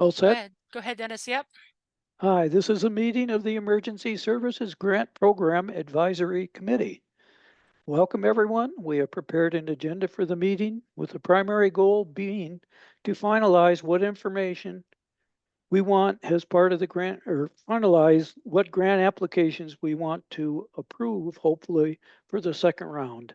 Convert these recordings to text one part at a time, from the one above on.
All set? Go ahead, Dennis. Yep. Hi, this is a meeting of the Emergency Services Grant Program Advisory Committee. Welcome, everyone. We have prepared an agenda for the meeting with the primary goal being to finalize what information we want as part of the grant, or finalize what grant applications we want to approve, hopefully, for the second round.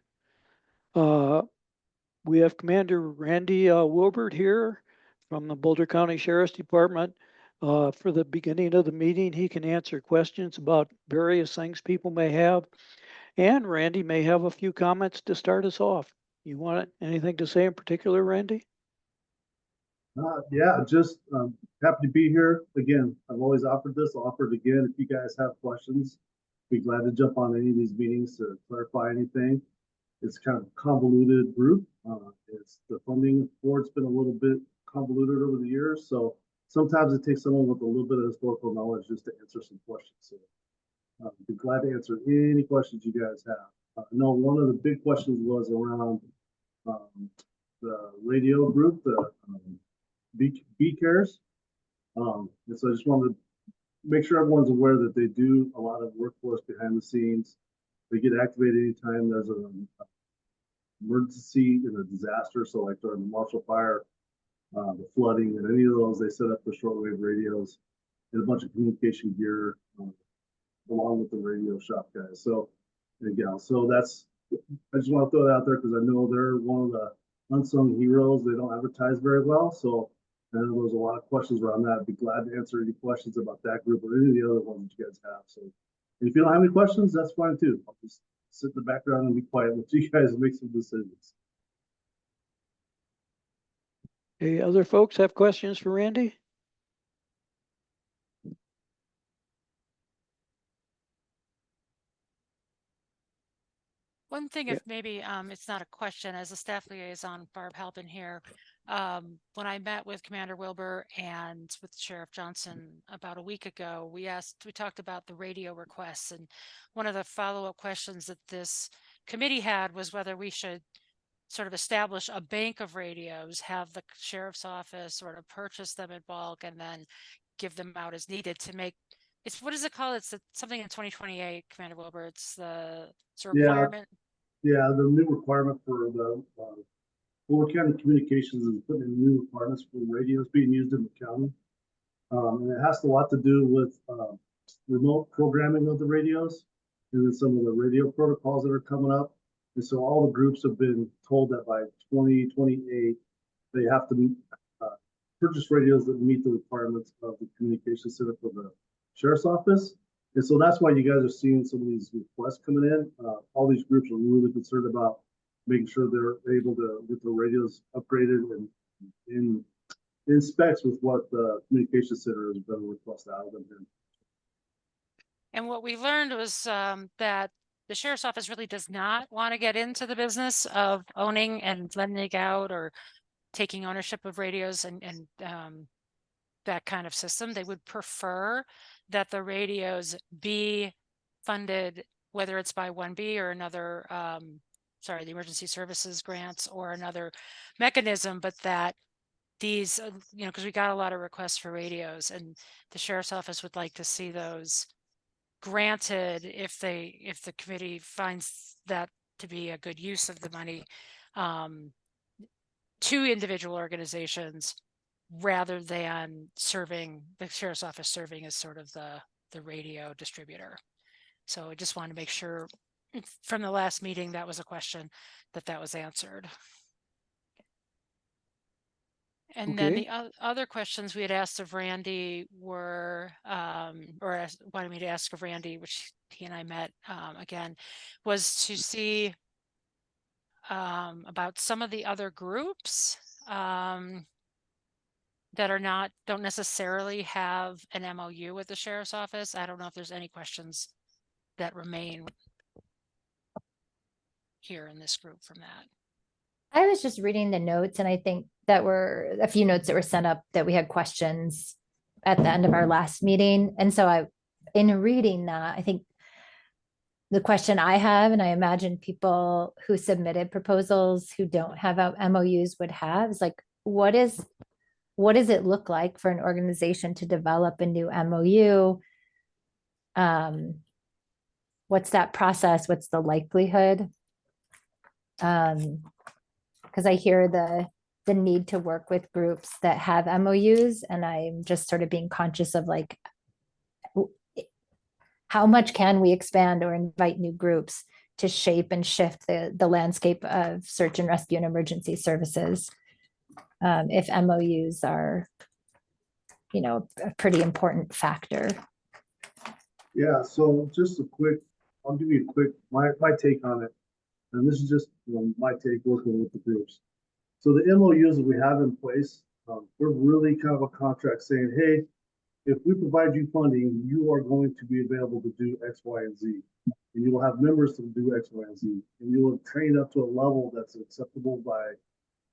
We have Commander Randy Wilbert here from the Boulder County Sheriff's Department. For the beginning of the meeting, he can answer questions about various things people may have. And Randy may have a few comments to start us off. You want anything to say in particular, Randy? Yeah, just happy to be here. Again, I've always offered this. I'll offer it again. If you guys have questions, be glad to jump on any of these meetings to clarify anything. It's kind of a convoluted group. It's the funding for it's been a little bit convoluted over the years. So sometimes it takes someone with a little bit of historical knowledge just to answer some questions. So be glad to answer any questions you guys have. I know one of the big questions was around the radio group, the B cares. And so I just wanted to make sure everyone's aware that they do a lot of workforce behind the scenes. They get activated anytime there's an emergency and a disaster. So like during the Marshall Fire, the flooding, and any of those, they set up the shortwave radios and a bunch of communication gear along with the radio shop guys. So and gals. So that's, I just want to throw that out there because I know they're one of the unsung heroes. They don't advertise very well. So I know there's a lot of questions around that. I'd be glad to answer any questions about that group or any of the other ones that you guys have. So if you don't have any questions, that's fine too. I'll just sit in the background and be quiet and let you guys make some decisions. Hey, other folks have questions for Randy? One thing, if maybe it's not a question, as a staff liaison, Barb Halpin here, when I met with Commander Wilbur and with Sheriff Johnson about a week ago, we talked about the radio requests, and one of the follow-up questions that this committee had was whether we should sort of establish a bank of radios, have the sheriff's office sort of purchase them in bulk and then give them out as needed to make what is it called? It's something in 2028, Commander Wilbur. It's a requirement. Yeah, the new requirement for the Boulder County Communications is putting in new requirements for radios being used in the county. And it has a lot to do with remote programming of the radios and then some of the radio protocols that are coming up. And so all the groups have been told that by 2028, they have to purchase radios that meet the requirements of the communication center for the sheriff's office. And so that's why you guys are seeing some of these requests coming in. All these groups are really concerned about making sure they're able to get the radios upgraded and in specs with what the communication center has been requested out of them. And what we learned was that the sheriff's office really does not want to get into the business of owning and lending out or taking ownership of radios and that kind of system. They would prefer that the radios be funded, whether it's by 1B or another, the emergency services grants or another mechanism, but that these, because we got a lot of requests for radios, and the sheriff's office would like to see those granted if the committee finds that to be a good use of the money to individual organizations, rather than the sheriff's office serving as sort of the radio distributor. So I just wanted to make sure from the last meeting that was a question that was answered. And then the other questions we had asked of Randy were, wanted me to ask of Randy, which he and I met again, was to see about some of the other groups that don't necessarily have an MOU with the sheriff's office. I don't know if there's any questions that remain here in this group from that. I was just reading the notes, and I think that were a few notes that were sent up that we had questions at the end of our last meeting. And so in reading that, I think the question I have, and I imagine people who submitted proposals who don't have MOUs would have, is like, what is what does it look like for an organization to develop a new MOU? What's that process? What's the likelihood? Because I hear the need to work with groups that have MOUs, and I'm just sort of being conscious of like, how much can we expand or invite new groups to shape and shift the landscape of search and rescue and emergency services? If MOUs are, a pretty important factor. Yeah, so just I'll give you a quick, my take on it. And this is just my take working with the groups. So the MOUs that we have in place, we're really kind of a contract saying, hey, if we provide you funding, you are going to be available to do X, Y, and Z. And you will have members to do X, Y, and Z. And you will have trained up to a level that's acceptable by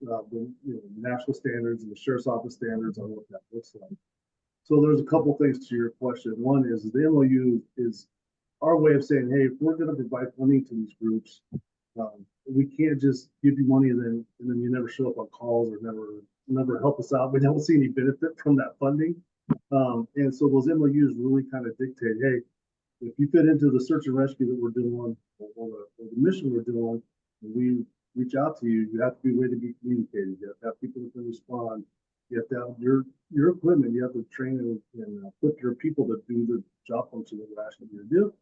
the national standards and the sheriff's office standards on what that looks like. So there's a couple things to your question. One is the MOU is our way of saying, hey, if we're going to provide funding to these groups, we can't just give you money and then you never show up on calls or never help us out. We don't see any benefit from that funding. And so those MOUs really kind of dictate, hey, if you fit into the search and rescue that we're doing or the mission we're doing, and we reach out to you, you have to be a way to be communicated. You have to have people that can respond. You have to have your equipment. You have to train and equip your people to do the job function that we're asking you to do.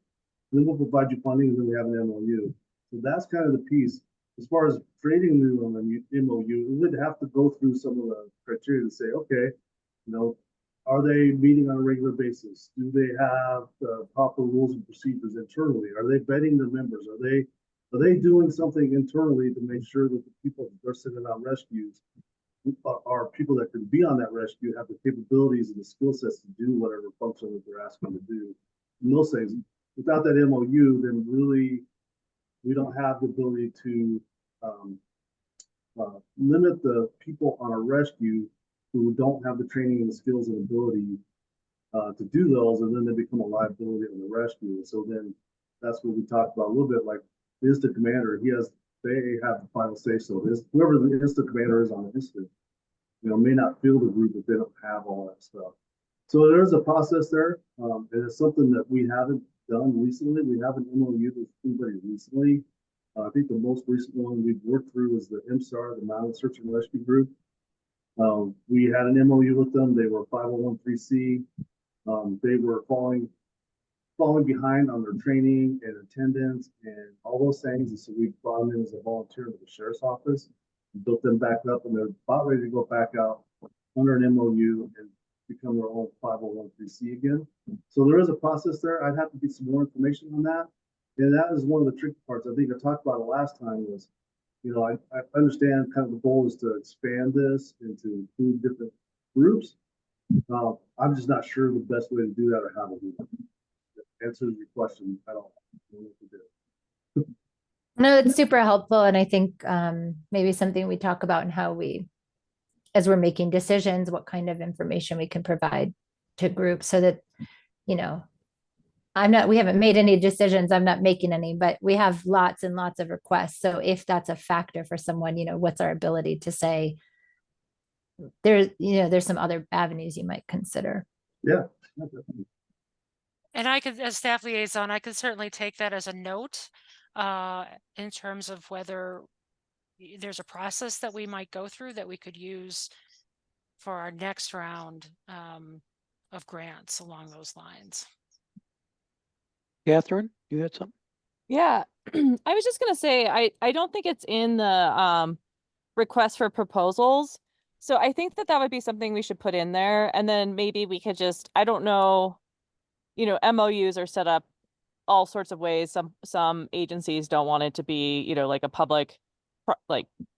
And then we'll provide you funding, and then we have an MOU. So that's kind of the piece. As far as creating a new MOU, we would have to go through some of the criteria to say, okay, are they meeting on a regular basis? Do they have proper rules and procedures internally? Are they vetting their members? Are they doing something internally to make sure that the people that they're sending on rescues are people that can be on that rescue, have the capabilities and the skill sets to do whatever function that they're asking to do? And those things. Without that MOU, then really we don't have the ability to limit the people on a rescue who don't have the training and the skills and ability to do those, and then they become a liability on the rescue. And so then that's what we talked about a little bit, like is the commander, they have the final say. So whoever the instant commander is on the instant, may not field the group if they don't have all that stuff. So there's a process there, and it's something that we haven't done recently. We haven't MOU with anybody recently. I think the most recent one we've worked through is the MSAR, the Mountain Search and Rescue Group. We had an MOU with them. They were 501(c). They were falling behind on their training and attendance and all those things. And so we brought them in as a volunteer to the sheriff's office, built them back up, and they're about ready to go back out under an MOU and become their own 501(c) again. So there is a process there. I'd have to get some more information on that. And that is one of the tricky parts. I think I talked about it last time was, I understand kind of the goal is to expand this and to include different groups. I'm just not sure the best way to do that or how to do that. That answers your question at all. No, it's super helpful. And I think maybe something we talk about and how as we're making decisions, what kind of information we can provide to groups so that, we haven't made any decisions. I'm not making any, but we have lots and lots of requests. So if that's a factor for someone, what's our ability to say, there's some other avenues you might consider. Yeah. And as staff liaison, I could certainly take that as a note in terms of whether there's a process that we might go through that we could use for our next round of grants along those lines. Catherine, you had something? Yeah, I was just gonna say, I don't think it's in the request for proposals. So I think that would be something we should put in there, and then maybe we could just, I don't know, MOUs are set up all sorts of ways. Some agencies don't want it to be, like a public,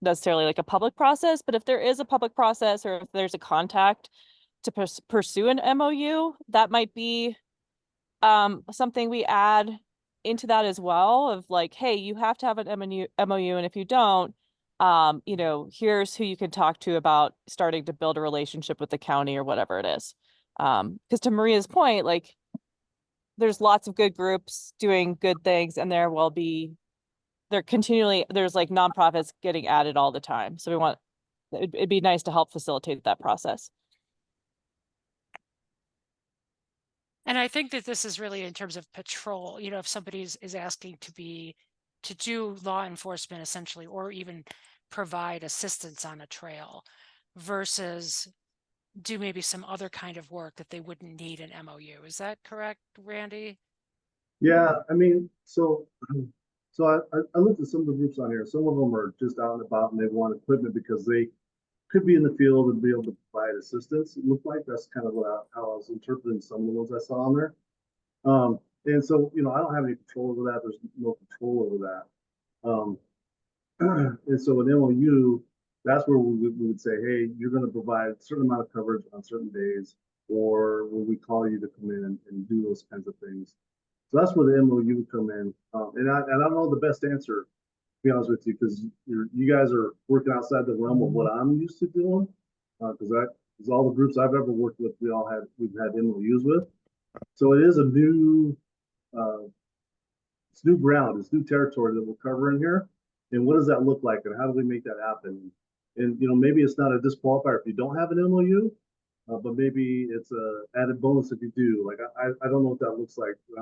necessarily like a public process, but if there is a public process or if there's a contact to pursue an MOU, that might be something we add into that as well, of like, hey, you have to have an MOU, and if you don't, here's who you can talk to about starting to build a relationship with the county or whatever it is. Because to Maria's point, like, there's lots of good groups doing good things, and there's like nonprofits getting added all the time. So we want it'd be nice to help facilitate that process. And I think that this is really in terms of patrol, you know, if somebody is asking to do law enforcement essentially, or even provide assistance on a trail versus do maybe some other kind of work that they wouldn't need an MOU. Is that correct, Randy? Yeah, I mean, so I looked at some of the groups on here. Some of them are just out and about and they want equipment because they could be in the field and be able to provide assistance. It looked like that's kind of how I was interpreting some of the ones I saw on there. And so, you know, I don't have any control over that. There's no control over that. And so an MOU, that's where we would say, hey, you're going to provide a certain amount of coverage on certain days, or when we call you to come in and do those kinds of things. So that's where the MOU would come in. And I don't know the best answer, to be honest with you, because you guys are working outside the realm of what I'm used to doing. Because all the groups I've ever worked with, we've had MOUs with. So it is it's new ground, it's new territory that we're covering here. And what does that look like, and how do we make that happen? And you know, maybe it's not a disqualifier if you don't have an MOU, but maybe it's a added bonus if you do. Like I don't know what that looks like. I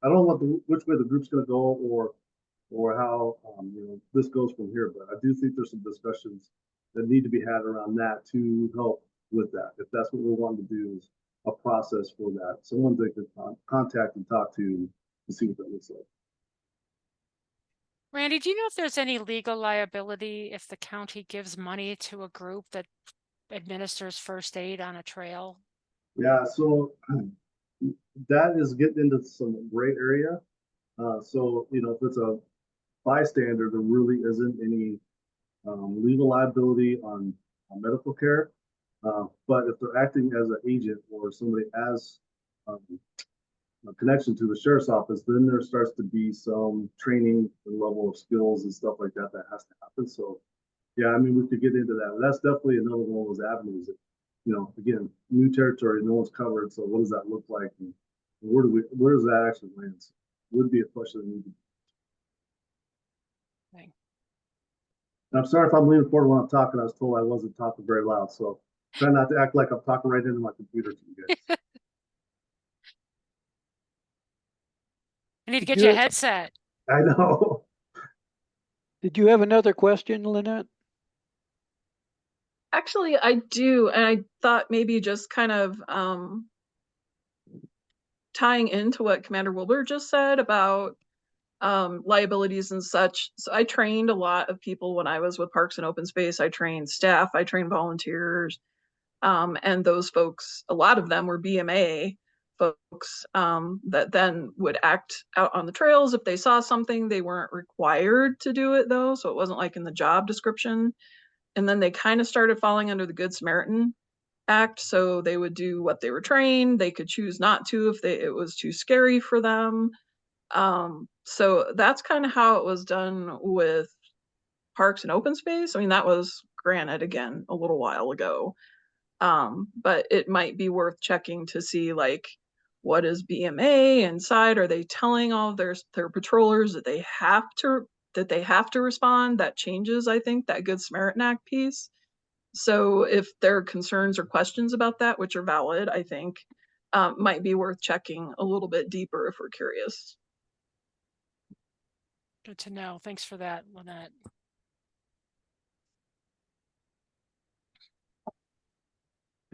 don't know which way the group's going to go, or how you know, this goes from here. But I do think there's some discussions that need to be had around that to help with that. If that's what we're wanting to do, is a process for that. Someone they could contact and talk to see what that looks like. Randy, do you know if there's any legal liability if the county gives money to a group that administers first aid on a trail? Yeah, so that is getting into some gray area. So, you know, if it's a bystander, there really isn't any legal liability on medical care. But if they're acting as an agent or somebody has a connection to the sheriff's office, then there starts to be some training and level of skills and stuff like that that has to happen. So, yeah, I mean, we could get into that. But that's definitely another one of those avenues that, you know, again, new territory, no one's covered. So what does that look like? And where does that actually land? So it would be a question that needs to be. And I'm sorry if I'm leaning forward when I'm talking. I was told I wasn't talking very loud. So try not to act like I'm talking right into my computer to you guys. I need to get you a headset. I know. Did you have another question, Lynette? Actually, I do, and I thought maybe just kind of tying into what Commander Wilbur just said about liabilities and such. So I trained a lot of people when I was with Parks and Open Space. I trained staff, I trained volunteers, and those folks, a lot of them were BMA folks that then would act out on the trails. If they saw something, they weren't required to do it though, so it wasn't like in the job description. And then they kind of started falling under the Good Samaritan Act, so they would do what they were trained. They could choose not to if it was too scary for them. So that's kind of how it was done with Parks and Open Space. I mean, that was granted again a little while ago, but it might be worth checking to see, like, what is BMA inside? Are they telling all of their patrollers that they have to respond? That changes, I think, that Good Samaritan Act piece. So if there are concerns or questions about that, which are valid, I think, might be worth checking a little bit deeper if we're curious. Good to know. Thanks for that, Lynette.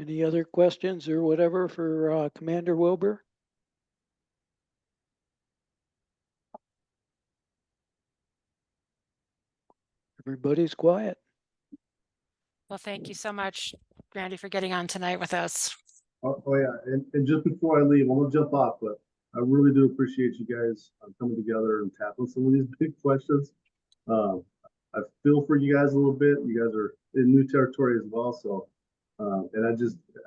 Any other questions or whatever for Commander Wilbur? Everybody's quiet. Well, thank you so much, Randy, for getting on tonight with us. Oh yeah, and just before I leave, I'm gonna jump off, but I really do appreciate you guys coming together and tackling some of these big questions. I feel for you guys a little bit. You guys are in new territory as well, so and I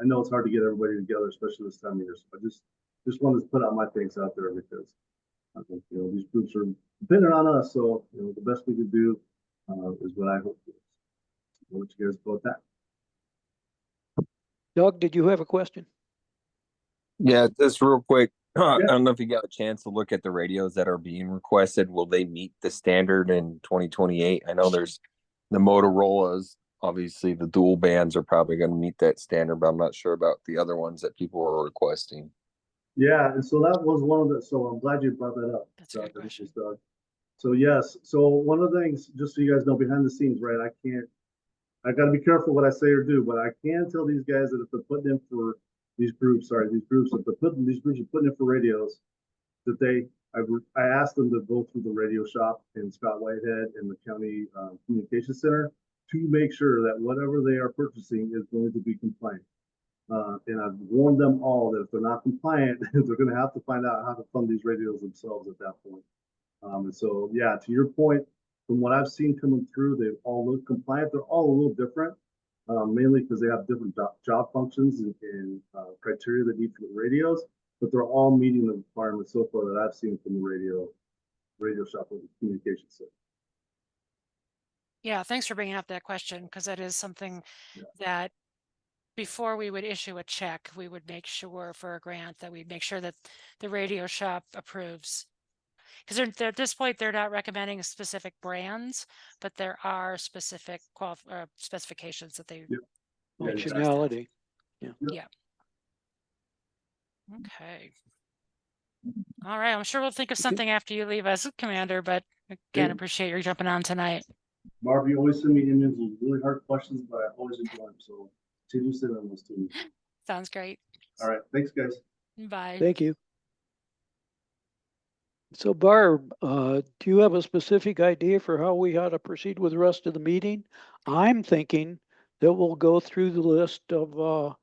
know it's hard to get everybody together, especially this time of year. So I just wanted to put out my things out there because I think, you know, these groups are dependent on us. So, you know, the best we can do is what I hope to do. So I'll let you guys go with that. Doug, did you have a question? Yeah, just real quick. I Yeah. don't know if you got a chance to look at the radios that are being requested. Will they meet the standard in 2028? I know there's the Motorola's Obviously, the dual bands are probably going to meet that standard, but I'm not sure about the other ones that people are requesting. Yeah, and so that was one of the, so I'm glad you brought that up. That's a good Doug. This question. is Doug. So yes, so one of the things, just so you guys know, behind the scenes, right, I gotta be careful what I say or do, but I can tell these guys that if they're putting in for these groups, if these groups are putting in for radios, that I asked them to go through the radio shop in Scott Whitehead and the county communication center to make sure that whatever they are purchasing is going to be compliant. And I've warned them all that if they're not compliant, they're going to have to find out how to fund these radios themselves at that point. And so, yeah, to your point, from what I've seen coming through, they all look compliant. They're all a little different, mainly because they have different job functions and criteria that need for the radios, but they're all meeting the requirements so far that I've seen from the radio shop with the communication center. Yeah, thanks for bringing up that question, because that is something that before we would issue a check, we would make sure for a grant that we'd make sure that the radio shop approves. Because they're at this point, they're not recommending specific brands, but there are specific specifications that they Yep. want us to have. Functionality. Yeah. Okay. All right. I'm sure we'll think of Okay. something after you leave us, Commander, but again, Okay. appreciate your jumping on tonight. Marv, you always send me emails with really hard questions, but I always enjoy them. So continue sending those to me. Sounds great. All right. Thanks, guys. Bye. Thank you. So Barb, do you have a specific idea for how we ought to proceed with the rest of the meeting? I'm thinking that we'll go through the list of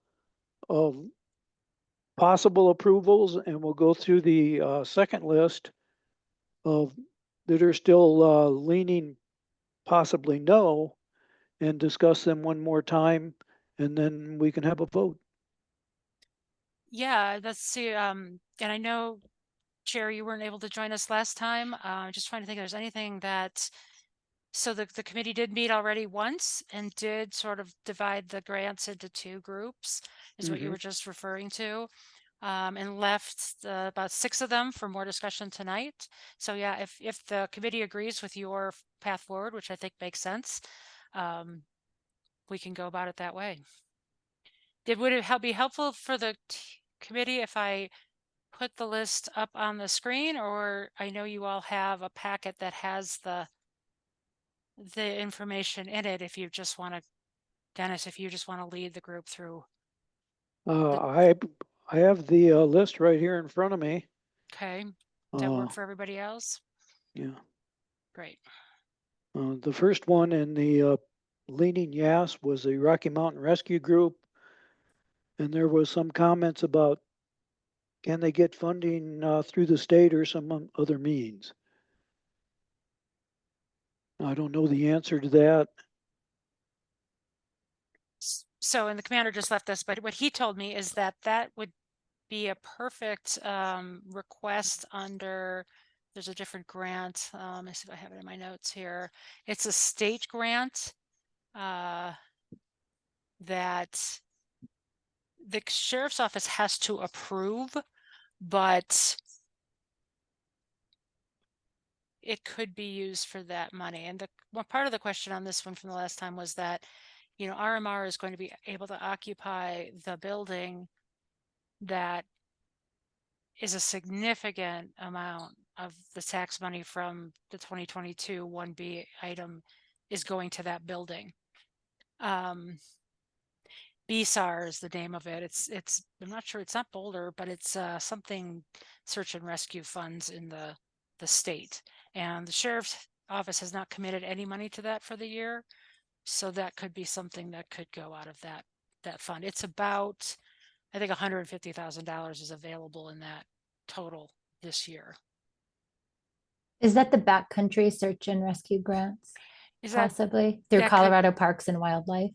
possible approvals, and we'll go through the second list of that are still leaning possibly no, and discuss them one more time, and then we can have a vote. Yeah, let's see. And I know, Chair, you weren't able to join us last time. Just trying to think if there's anything that, so the committee did meet already once and did sort of divide the grants into two groups, is what you Mhm. were just referring to. And left about 6 of them for more discussion tonight. So yeah, if the committee agrees with your path forward, which I think makes sense, we can go about it that way. Would it be helpful for the committee if I put the list up on the screen, or I know you all have a packet that has the information in it, if you just want to, Dennis, if you just want to lead the group through. I have the list right here in front of me. Okay, does that work for everybody else? Yeah. Great. The first one in the leaning yes was the Rocky Mountain Rescue Group, and there was some comments about can they get funding through the state or some other means. I don't know the answer to that. So, and the commander just left us, but what he told me is that that would be a perfect request under, there's a different grant. Let me see if I have it in my notes here. It's a state grant that the sheriff's office has to approve, but it could be used for that money. And the one part of the question on this one from the last time was that, you know, RMR is going to be able to occupy the building that is a significant amount of the tax money from the 2022 1B item is going to that building. BSAR is the name of it. It's I'm not sure, it's not Boulder, but it's something search and rescue funds in the state. And the sheriff's office has not committed any money to that for the year. So that could be something that could go out of that fund. It's about, I think $150,000 is available in that total this year. Is that the backcountry search and rescue grants? Is that, Possibly through that could- Colorado Parks and Wildlife?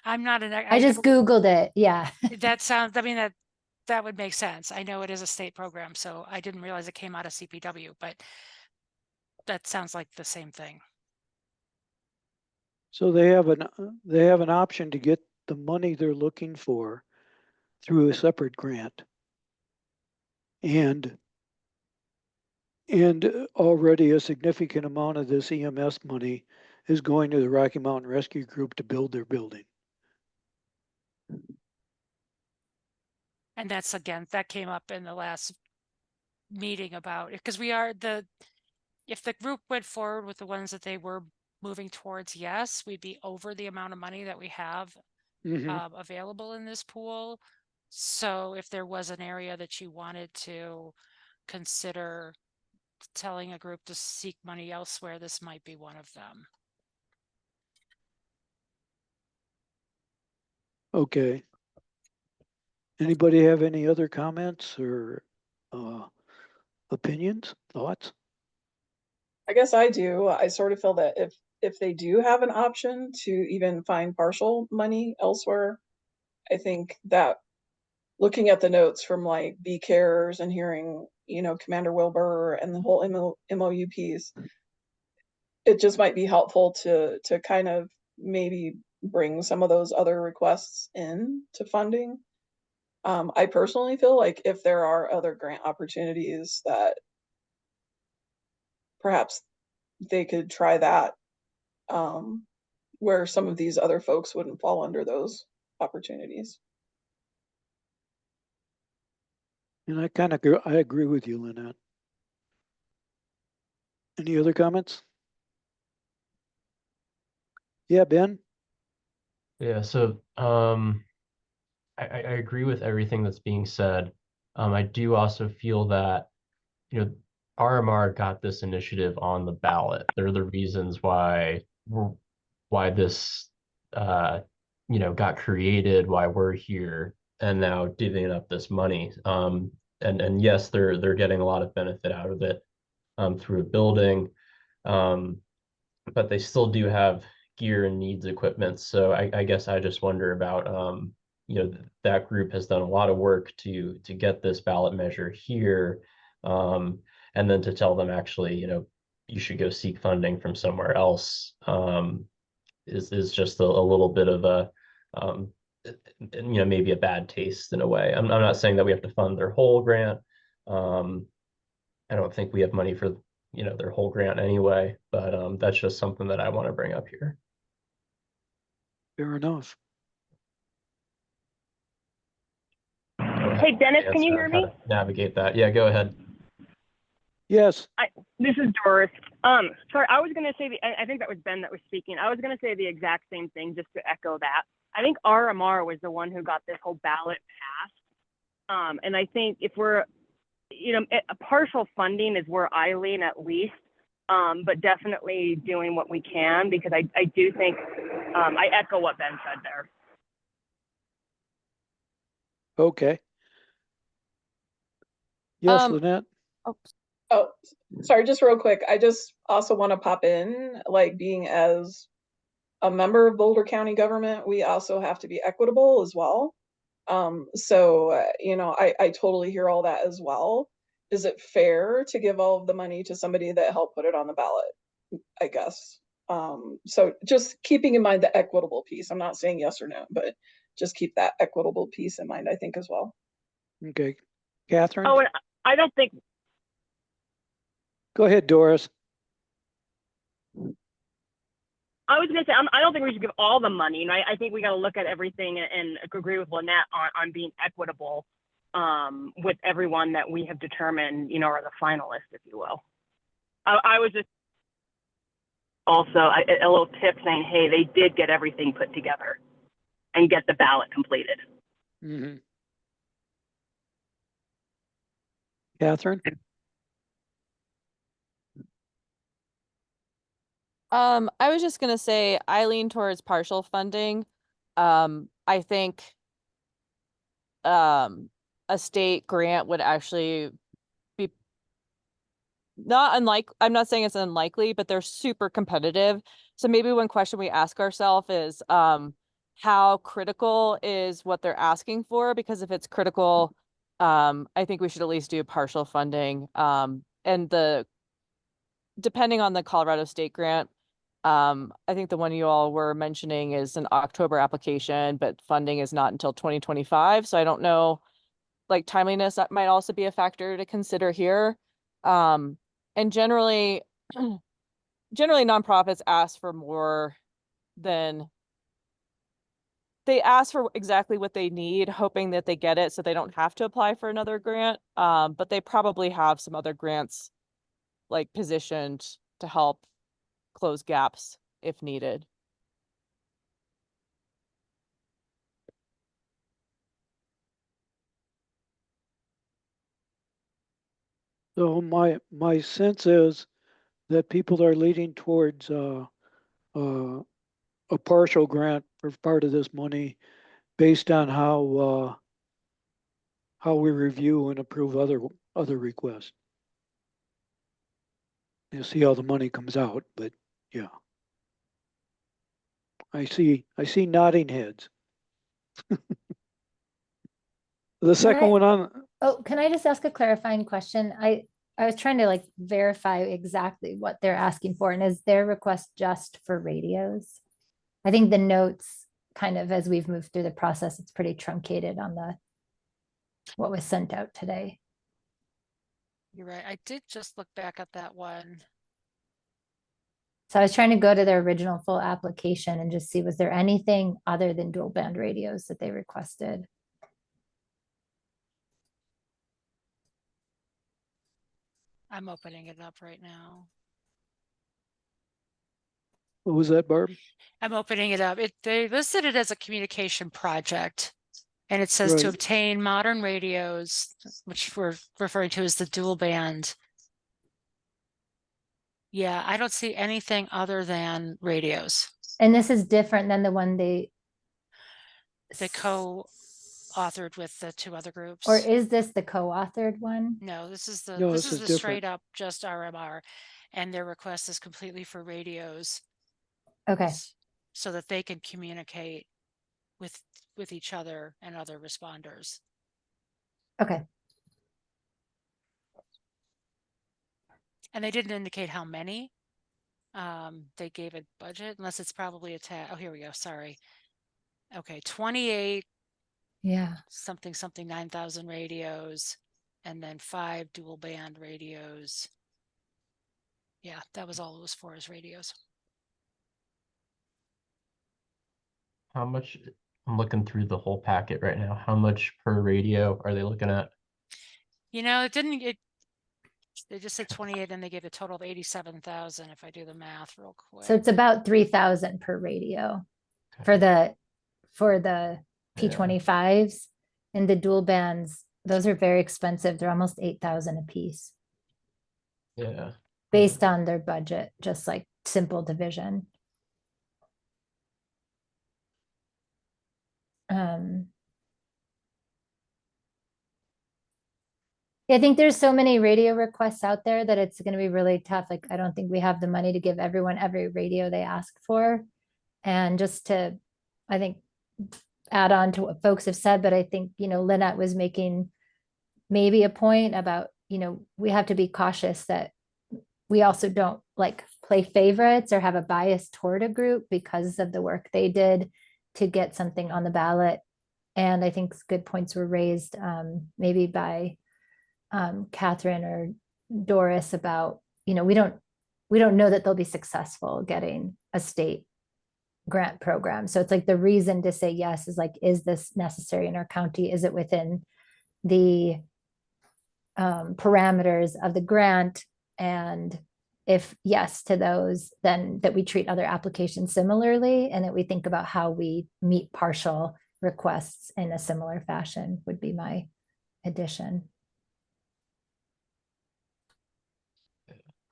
I'm not an, I just Googled it. Yeah. that sounds, I mean, that would make sense. I know it is a state program, so I didn't realize it came out of CPW, but that sounds like the same thing. So they have an option to get the money they're looking for through a separate grant. And already a significant amount of this EMS money is going to the Rocky Mountain Rescue Group to build their building. And that's, again, that came up in the last meeting about it, because if the group went forward with the ones that they were moving towards, yes, we'd be over the amount of money that we have Mhm. available in this pool. So if there was an area that you wanted to consider telling a group to seek money elsewhere, this might be one of them. Okay. Anybody have any other comments or opinions, thoughts? I guess I do. I sort of feel that if they do have an option to even find partial money elsewhere, I think that looking at the notes from like B Cares and hearing, Commander Wilbur and the whole MOU piece, it just might be helpful to kind of maybe bring some of those other requests in to funding. I personally feel like if there are other grant opportunities that perhaps they could try that, where some of these other folks wouldn't fall under those opportunities. And I agree with you, Lynette. Any other comments? Yeah, Ben? Yeah, so I agree with everything that's being said. I do also feel that, RMR got this initiative on the ballot. They're the reasons why this got created, why we're here and now divvying up this money. And yes, they're getting a lot of benefit out of it through a building. But they still do have gear and needs equipment. So I guess I just wonder about that group has done a lot of work to get this ballot measure here. And then to tell them actually, you should go seek funding from somewhere else is just a little bit of a maybe a bad taste in a way. I'm not saying that we have to fund their whole grant. I don't think we have money for their whole grant anyway, but that's just something that I want to bring up here. Fair enough. Hey, Dennis, can you hear me? Navigate that. Yeah, go ahead. Yes. This is Doris. Sorry, I was going to say, I think that was Ben that was speaking. I was going to say the exact same thing, just to echo that. I think RMR was the one who got this whole ballot passed. And I think if we're, a partial funding is where I lean at least, but definitely doing what we can, because I do think, I echo what Ben said there. Okay. Yes, Um, Lynette? Oh, sorry, just real quick. I just also want to pop in, like being as a member of Boulder County government, we also have to be equitable as well. I totally hear all that as well. Is it fair to give all of the money to somebody that helped put it on the ballot? I guess. So just keeping in mind the equitable piece. I'm not saying yes or no, but just keep that equitable piece in mind, I think, as well. Okay. Catherine? Oh, and I don't think, Go ahead, Doris. I was going to say, I don't think we should give all the money. I think we got to look at everything and agree with Lynette on being equitable with everyone that we have determined, are the finalists, if you will. I was just also a little tip saying, hey, they did get everything put together and get the ballot completed. Mm-hmm. Catherine? I was just gonna say I lean towards partial funding. I think a state grant would actually be not unlike, I'm not saying it's unlikely, but they're super competitive. So maybe one question we ask ourselves is how critical is what they're asking for? Because if it's critical, I think we should at least do partial funding. And depending on the Colorado State grant, I think the one you all were mentioning is an October application, but funding is not until 2025. So I don't know, like timeliness, that might also be a factor to consider here. And generally, generally nonprofits ask for more than they ask for exactly what they need, hoping that they get it so they don't have to apply for another grant. But they probably have some other grants like positioned to help close gaps if needed. So my sense is that people are leaning towards a partial grant for part of this money based on how we review and approve other requests. You see how the money comes out, but yeah. I see nodding heads. The second one on, Oh, can I just ask a clarifying question? I was trying to like verify exactly what they're asking for, and is their request just for radios? I think the notes kind of, as we've moved through the process, it's pretty truncated on what was sent out today. You're right. I did just look back at that one. So I was trying to go to their original full application and just see, was there anything other than dual band radios that they requested? I'm opening it up right now. what was that, Barb? I'm opening it up. They listed it as a communication project. And it says to Right. obtain modern radios, which we're referring to as the dual band. Yeah, I don't see anything other than radios. And this is different than the one They co-authored with the two other groups. Or is this the co-authored one? No, this is No, this this is is the different. straight up just RMR, and their request is completely for radios. Okay. So that they can communicate with each other and other responders. Okay. And they didn't indicate how many. They gave a budget, unless it's probably a tag. Oh, here we go. Sorry. Okay, 28 Yeah. something 9,000 radios, and then 5 dual band radios. Yeah, that was all it was for, is radios. How much, I'm looking through the whole packet right now. How much per radio are they looking at? You know, they just said 28 and they gave a total of 87,000 if I do the math real quick. So it's about 3,000 per radio Okay. for the P25s, and the dual bands. Those are very expensive. They're almost 8,000 a piece Yeah. based on their budget, just like simple division. I think there's so many radio requests out there that it's going to be really tough. Like, I don't think we have the money to give everyone every radio they ask for. And just to, I think, add on to what folks have said, but I think, Lynette was making maybe a point about, we have to be cautious that we also don't like play favorites or have a bias toward a group because of the work they did to get something on the ballot. And I think good points were raised maybe by Catherine or Doris about, we don't know that they'll be successful getting a state grant program. So it's like the reason to say yes is like, is this necessary in our county? Is it within the parameters of the grant? And if yes to those, then that we treat other applications similarly, and that we think about how we meet partial requests in a similar fashion would be my addition.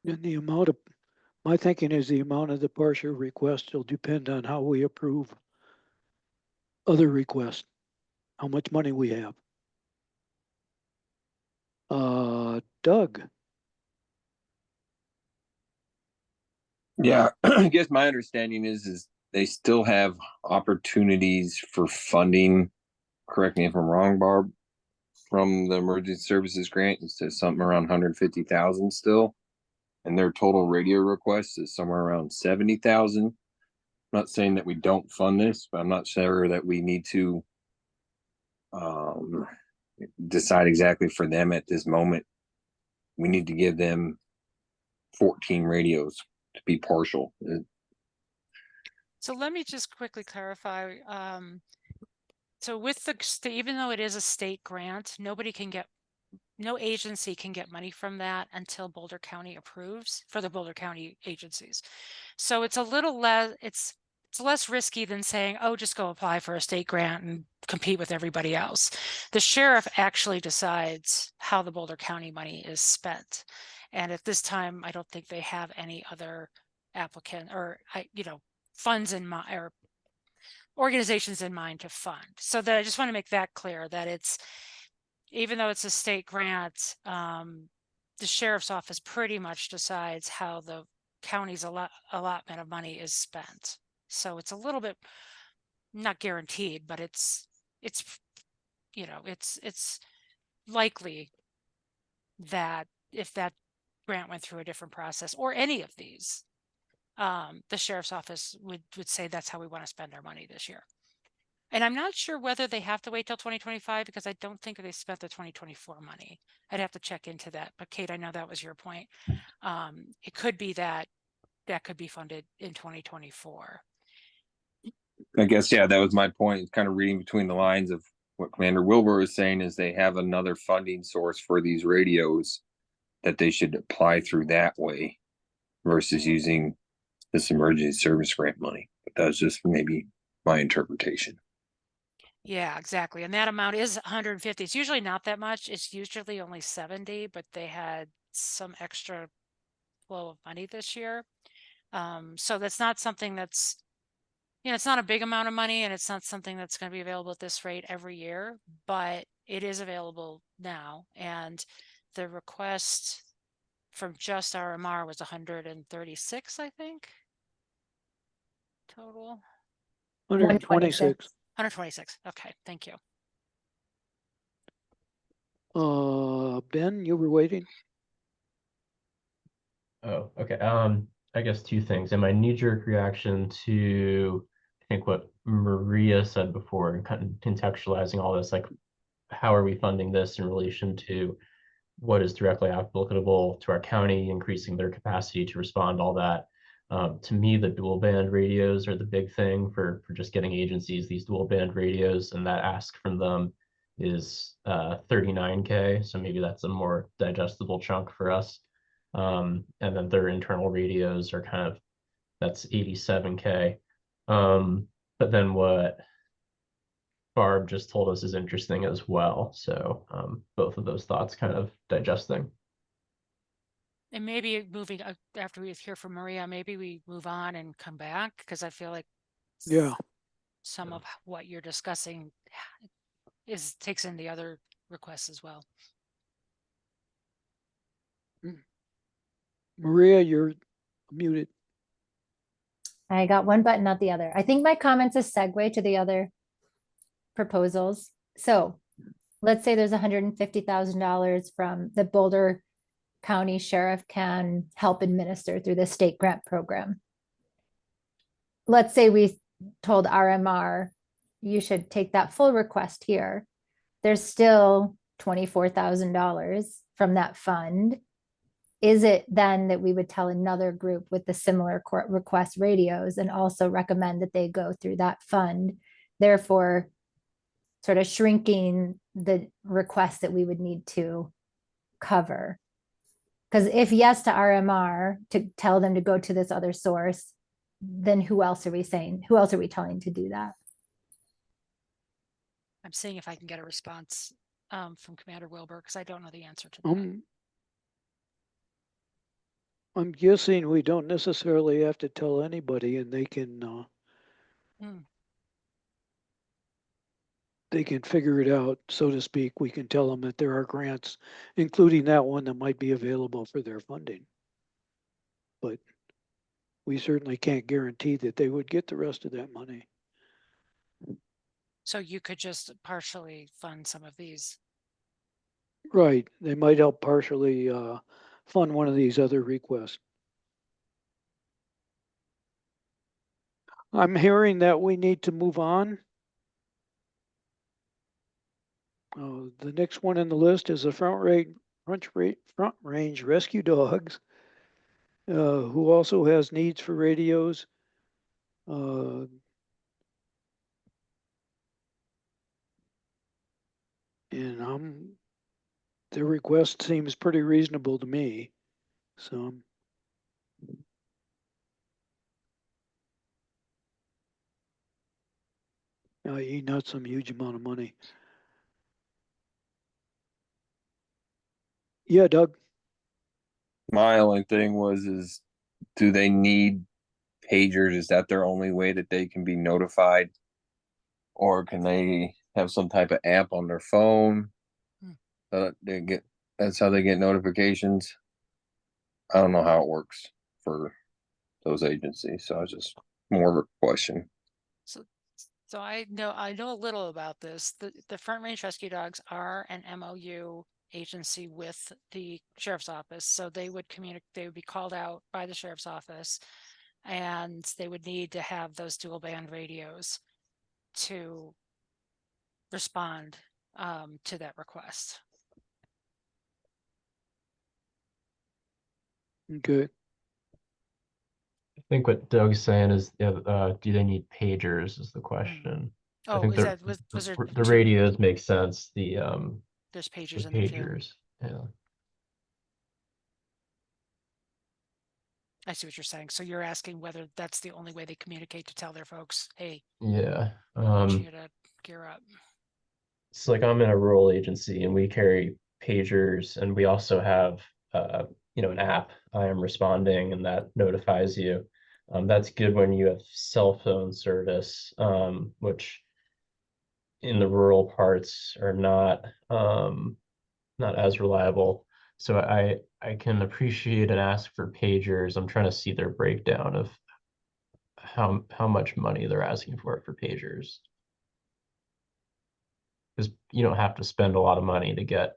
And my thinking is the amount of the partial request will depend on how we approve other requests, how much money we have. Doug. Yeah, I guess my understanding is they still have opportunities for funding. Correct me if I'm wrong, Barb, from the emergency services grant. It says something around 150,000 still, and their total radio request is somewhere around 70,000. I'm not saying that we don't fund this, but I'm not sure that we need to decide exactly for them at this moment. We need to give them 14 radios to be partial. So let me just quickly clarify. So with the state, even though it is a state grant, no agency can get money from that until Boulder County approves for the Boulder County agencies. So it's a little less, it's less risky than saying, oh, just go apply for a state grant and compete with everybody else. The sheriff actually decides how the Boulder County money is spent. And at this time, I don't think they have any other applicant or, funds in mind or organizations in mind to fund. So that I just want to make that clear that it's, even though it's a state grant, the sheriff's office pretty much decides how the county's allotment of money is spent. So it's a little bit not guaranteed, but it's likely that if that grant went through a different process or any of these, the sheriff's office would say that's how we want to spend our money this year. And I'm not sure whether they have to wait till 2025 because I don't think they spent the 2024 money. I'd have to check into that. But Kate, I know that was your point. It could be that could be funded in 2024. I guess, yeah, that was my point. Kind of reading between the lines of what Commander Wilbur was saying is they have another funding source for these radios that they should apply through that way versus using this emergency service grant money. But that's just maybe my interpretation. Yeah, exactly. And that amount is 150. It's usually not that much. It's usually only 70, but they had some extra flow of money this year. So that's not something that's, it's not a big amount of money and it's not something that's going to be available at this rate every year, but it is available now. And the request from just RMR was 136, I think, total. 126. 126. Okay, thank you. Ben, you were waiting? Oh, okay. I guess two things. And my knee-jerk reaction to, I think, what Maria said before, and kind of contextualizing all this, like, how are we funding this in relation to what is directly applicable to our county, increasing their capacity to respond, all that. To me, the dual band radios are the big thing for just getting agencies these dual band radios, and that ask from them is 39K. So maybe that's a more digestible chunk for us. And then their internal radios are kind of, that's 87K. But then what Barb just told us is interesting as well. So both of those thoughts kind of digesting. And maybe moving after we hear from Maria, maybe we move on and come back because I feel like some of what you're discussing takes in the other requests as well. Maria, you're muted. I got one button, not the other. I think my comments is segue to the other proposals. So let's say there's $150,000 from the Boulder County Sheriff can help administer through the state grant program. Let's say we told RMR, you should take that full request here. There's still $24,000 from that fund. Is it then that we would tell another group with the similar request radios and also recommend that they go through that fund, therefore sort of shrinking the request that we would need to cover? Because if yes to RMR to tell them to go to this other source, then who else are we saying? Who else are we telling to do that? I'm seeing if I can get a response from Commander Wilbur because I don't know the answer to that. I'm guessing we don't necessarily have to tell anybody, and they can they can figure it out, so to speak. We can tell them that there are grants, including that one that might be available for their funding. But we certainly can't guarantee that they would get the rest of that money. So you could just partially fund some of these. Right. They might help partially fund one of these other requests. I'm hearing that we need to move on. The next one in the list is the front range rescue dogs. who also has needs for radios. And their request seems pretty reasonable to me. So not some huge amount of money. Yeah, Doug. My only thing is do they need pagers? Is that their only way that they can be notified? Or can they have some type of app on their phone? That's how they get notifications. I don't know how it works for those agencies, so it's just more of a question. So I know a little about this. The Front Range Rescue Dogs are an MOU agency with the sheriff's office, so they would they would be called out by the sheriff's office, and they would need to have those dual band radios to respond to that request. Okay. I think what Doug's saying is, do they need pagers is the question. I Oh, think is that was there the two? radios make sense. The There's the pagers in there too. pagers, yeah. I see what you're saying. So you're asking whether that's the only way they communicate to tell their folks, hey, Yeah. I want you to gear up. It's like I'm in a rural agency and we carry pagers, and we also have an app, I am responding, and that notifies you. That's good when you have cell phone service, which in the rural parts are not as reliable. So I can appreciate and ask for pagers. I'm trying to see their breakdown of how much money they're asking for pagers. Because you don't have to spend a lot of money to get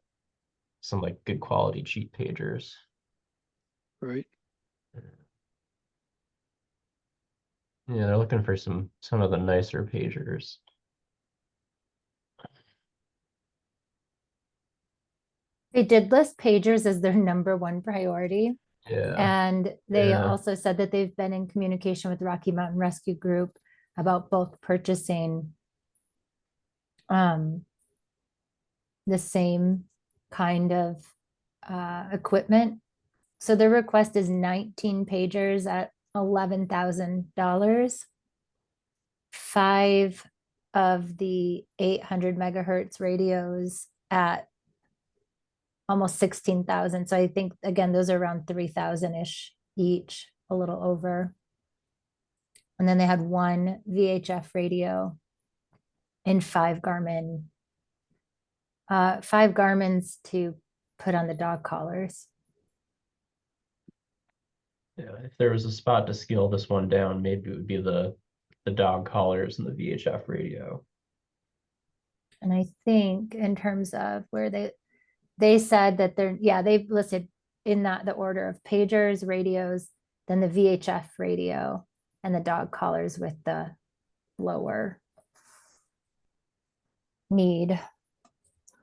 some like good quality cheap pagers. Right. Yeah, they're looking for some of the nicer pagers. They did list pagers as their #1 priority. Yeah. And they Yeah. also said that they've been in communication with Rocky Mountain Rescue Group about both purchasing the same kind of equipment. So their request is 19 pagers at $11,000. 5 of the 800 megahertz radios at almost 16,000. So I think, again, those are around 3,000-ish each, a little over. And then they had 1 VHF radio and 5 Garmins to put on the dog collars. Yeah, if there was a spot to scale this one down, maybe it would be the dog collars and the VHF radio. And I think in terms of where they said that they've listed in the order of pagers, radios, then the VHF radio, and the dog collars with the lower need.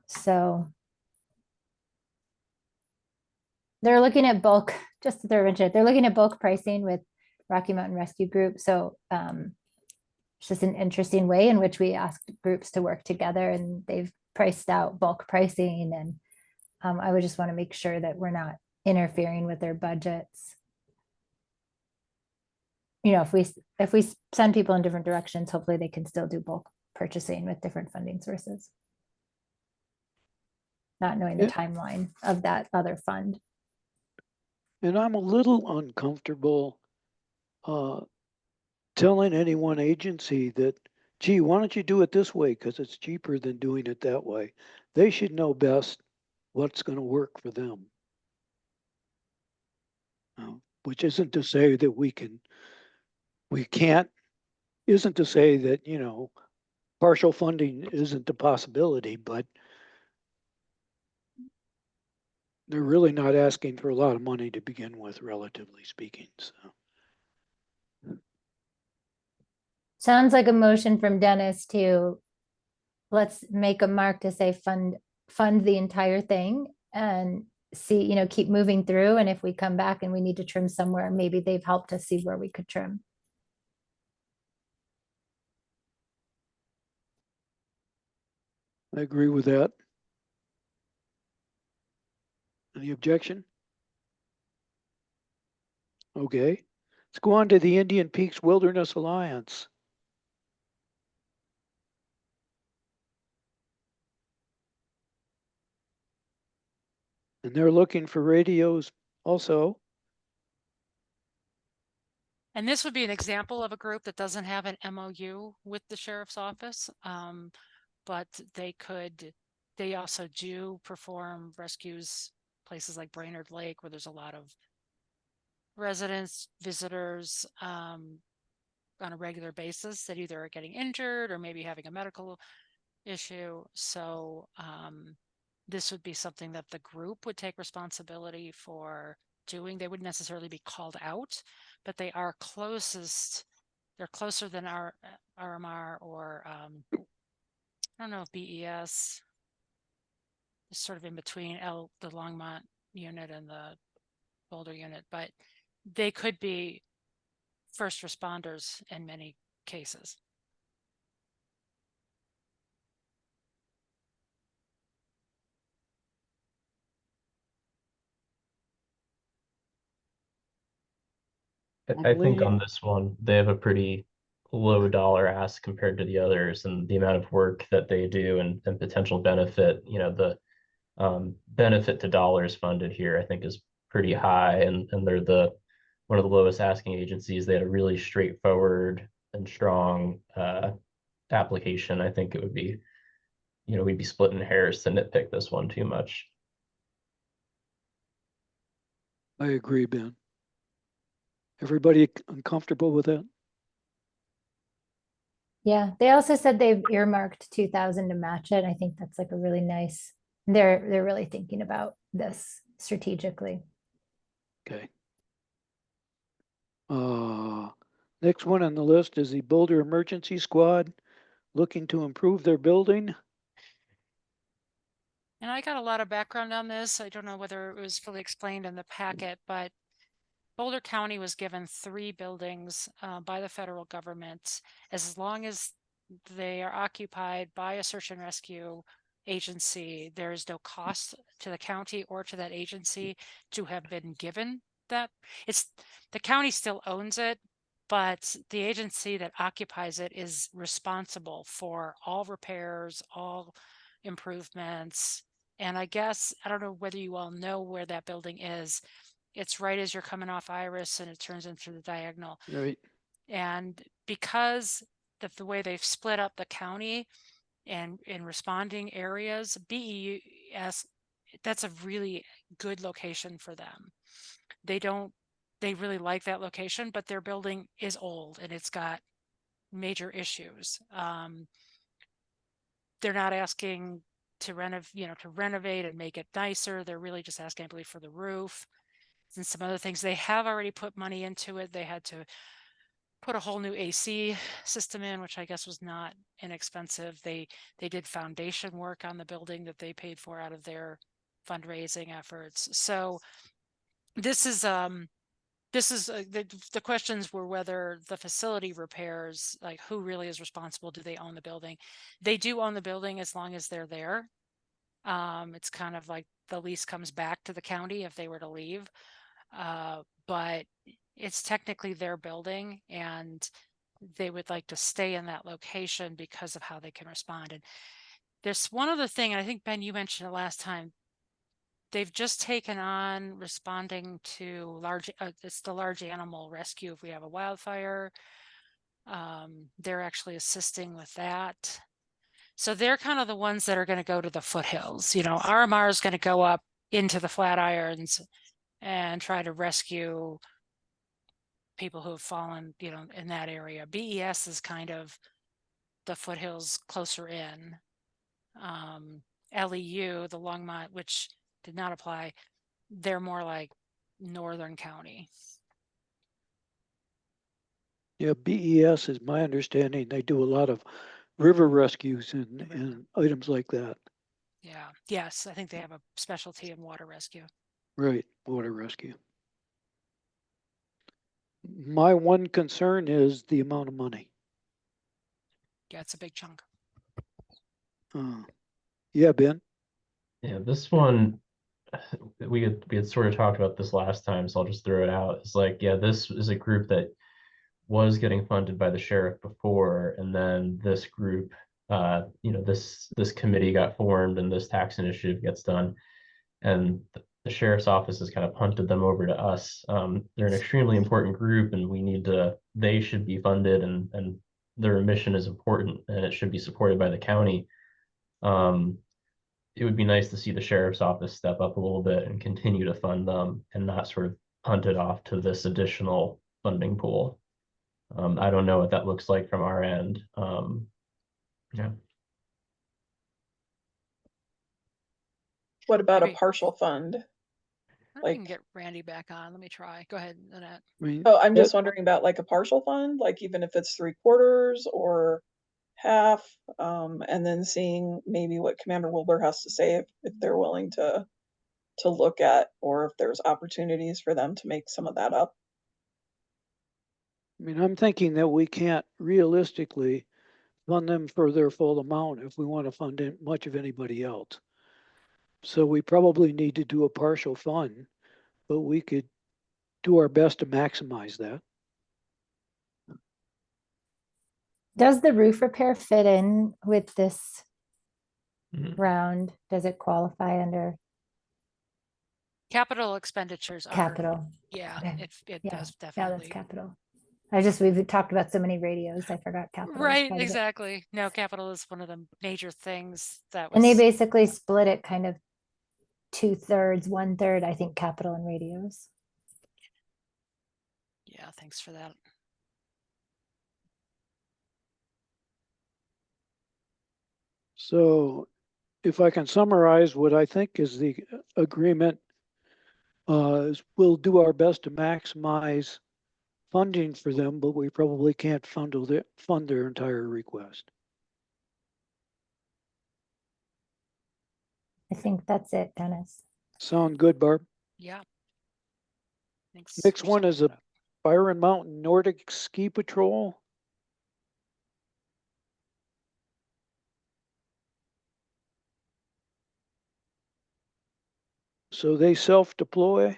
So they're looking at bulk, just to throw into it, they're looking at bulk pricing with Rocky Mountain Rescue Group. So it's just an interesting way in which we asked groups to work together, and they've priced out bulk pricing. And I would just want to make sure that we're not interfering with their budgets. If we send people in different directions, hopefully they can still do bulk purchasing with different funding sources. Not knowing the timeline of that other fund. And I'm a little uncomfortable telling any one agency that, gee, why don't you do it this way? Because it's cheaper than doing it that way. They should know best what's going to work for them. Which isn't to say that we can't, isn't to say that, partial funding isn't a possibility, but they're really not asking for a lot of money to begin with, relatively speaking. So. Sounds like a motion from Dennis to let's make a mark to say fund the entire thing and see, you know, keep moving through. And if we come back and we need to trim somewhere, maybe they've helped us see where we could trim. I agree with that. Any objection? Okay, let's go on to the Indian Peaks Wilderness Alliance. And they're looking for radios also. And this would be an example of a group that doesn't have an MOU with the sheriff's office, but they also do perform rescues places like Brainerd Lake, where there's a lot of residents, visitors on a regular basis that either are getting injured or maybe having a medical issue. So this would be something that the group would take responsibility for doing. They wouldn't necessarily be called out, but they are closest. They're closer than our RMR or I don't know if BES is sort of in between the Longmont unit and the Boulder unit, but they could be first responders in many cases. I think on this one, they have a pretty low dollar ask compared to the others, and the amount of work that they do and potential benefit, you know, the benefit to dollars funded here, I think is pretty high, and they're one of the lowest asking agencies. They had a really straightforward and strong application. I think it would be, you know, we'd be splitting hairs to nitpick this one too much. I agree, Ben. Everybody uncomfortable with that? Yeah, they also said they've earmarked 2,000 to match it. I think that's like a really nice, they're really thinking about this strategically. Okay. Next one on the list is the Boulder Emergency Squad, looking to improve their building. And I got a lot of background on this. I don't know whether it was fully explained in the packet, but Boulder County was given 3 buildings by the federal government. As long as they are occupied by a search and rescue agency, there is no cost to the county or to that agency to have been given that. The county still owns it, but the agency that occupies it is responsible for all repairs, all improvements. And I guess, I don't know whether you all know where that building is. It's right as you're coming off Iris and it turns into the diagonal. Right. And because of the way they've split up the county and in responding areas, BES, that's a really good location for them. They really like that location, but their building is old and it's got major issues. They're not asking to renovate and make it nicer. They're really just asking, I believe, for the roof and some other things. They have already put money into it. They had to put a whole new AC system in, which I guess was not inexpensive. They did foundation work on the building that they paid for out of their fundraising efforts. So this is the questions were whether the facility repairs, like who really is responsible? Do they own the building? They do own the building as long as they're there. It's kind of like the lease comes back to the county if they were to leave. But it's technically their building and they would like to stay in that location because of how they can respond. And there's one other thing, and I think, Ben, you mentioned it last time. They've just taken on responding to it's the large animal rescue if we have a wildfire. They're actually assisting with that. So they're kind of the ones that are going to go to the foothills. You know, RMR is going to go up into the Flatirons and try to rescue people who have fallen, you know, in that area. BES is kind of the foothills closer in. LEU, the Longmont, which did not apply, they're more like Northern County. Yeah, BES is my understanding. They do a lot of river rescues and items like that. Yeah. Yes, I think they have a specialty in water rescue. Right, water rescue. My one concern is the amount of money. Yeah, it's a big chunk. Yeah, Ben? Yeah, this one, we had sort of talked about this last time, so I'll just throw it out. It's like, yeah, this is a group that was getting funded by the sheriff before, and then this group, this committee got formed and this tax initiative gets done, and the sheriff's office has kind of punted them over to us. They're an extremely important group, and they should be funded, and their mission is important, and it should be supported by the county. It would be nice to see the sheriff's office step up a little bit and continue to fund them and not sort of punt it off to this additional funding pool. I don't know what that looks like from our end. Yeah. What about a Maybe- partial fund? I wonder if we can Like- get Randy back on. Let me try. Go ahead, Annette. I mean, Oh, I'm that- just wondering about like a partial fund, like even if it's 3/4 or half, and then seeing maybe what Commander Wilbur has to say if they're willing to look at, or if there's opportunities for them to make some of that up. I mean, I'm thinking that we can't realistically fund them for their full amount if we want to fund much of anybody else. So we probably need to do a partial fund, but we could do our best to maximize that. Does the roof repair fit in with this Mhm. round? Does it qualify under Capital expenditures are, capital? yeah, Okay. it Yeah, does yeah, that's definitely. capital. We've talked about so many radios, I forgot capital. was Right, part of it. exactly. No, capital is one of the major things that And they was, basically split it kind of 2/3, 1/3, I think, capital and radios. yeah, thanks for that. So if I can summarize what I think is the agreement, is we'll do our best to maximize funding for them, but we probably can't fund their entire request. I think that's it, Dennis. Sound good, Barb? Yeah. Thanks. Next for one setting is that a up. Byron Mountain Nordic Ski Patrol. So they self-deploy.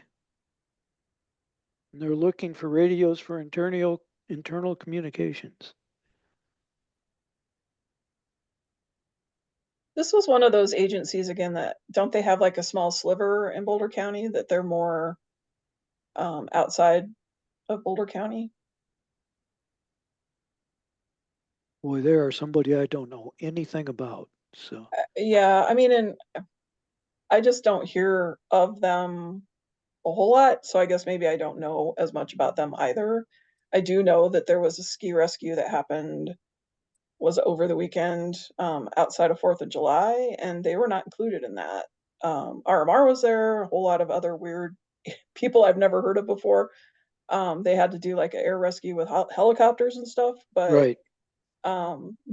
And they're looking for radios for internal communications. This was one of those agencies again that, don't they have like a small sliver in Boulder County that they're more outside of Boulder County? Boy, they are somebody I don't know anything about. So Yeah, I mean, and I just don't hear of them a whole lot, so I guess maybe I don't know as much about them either. I do know that there was a ski rescue that happened, was over the weekend, outside of 4th of July, and they were not included in that. RMR was there, a whole lot of other weird people I've never heard of before. They had to do like an air rescue with helicopters and stuff, but right.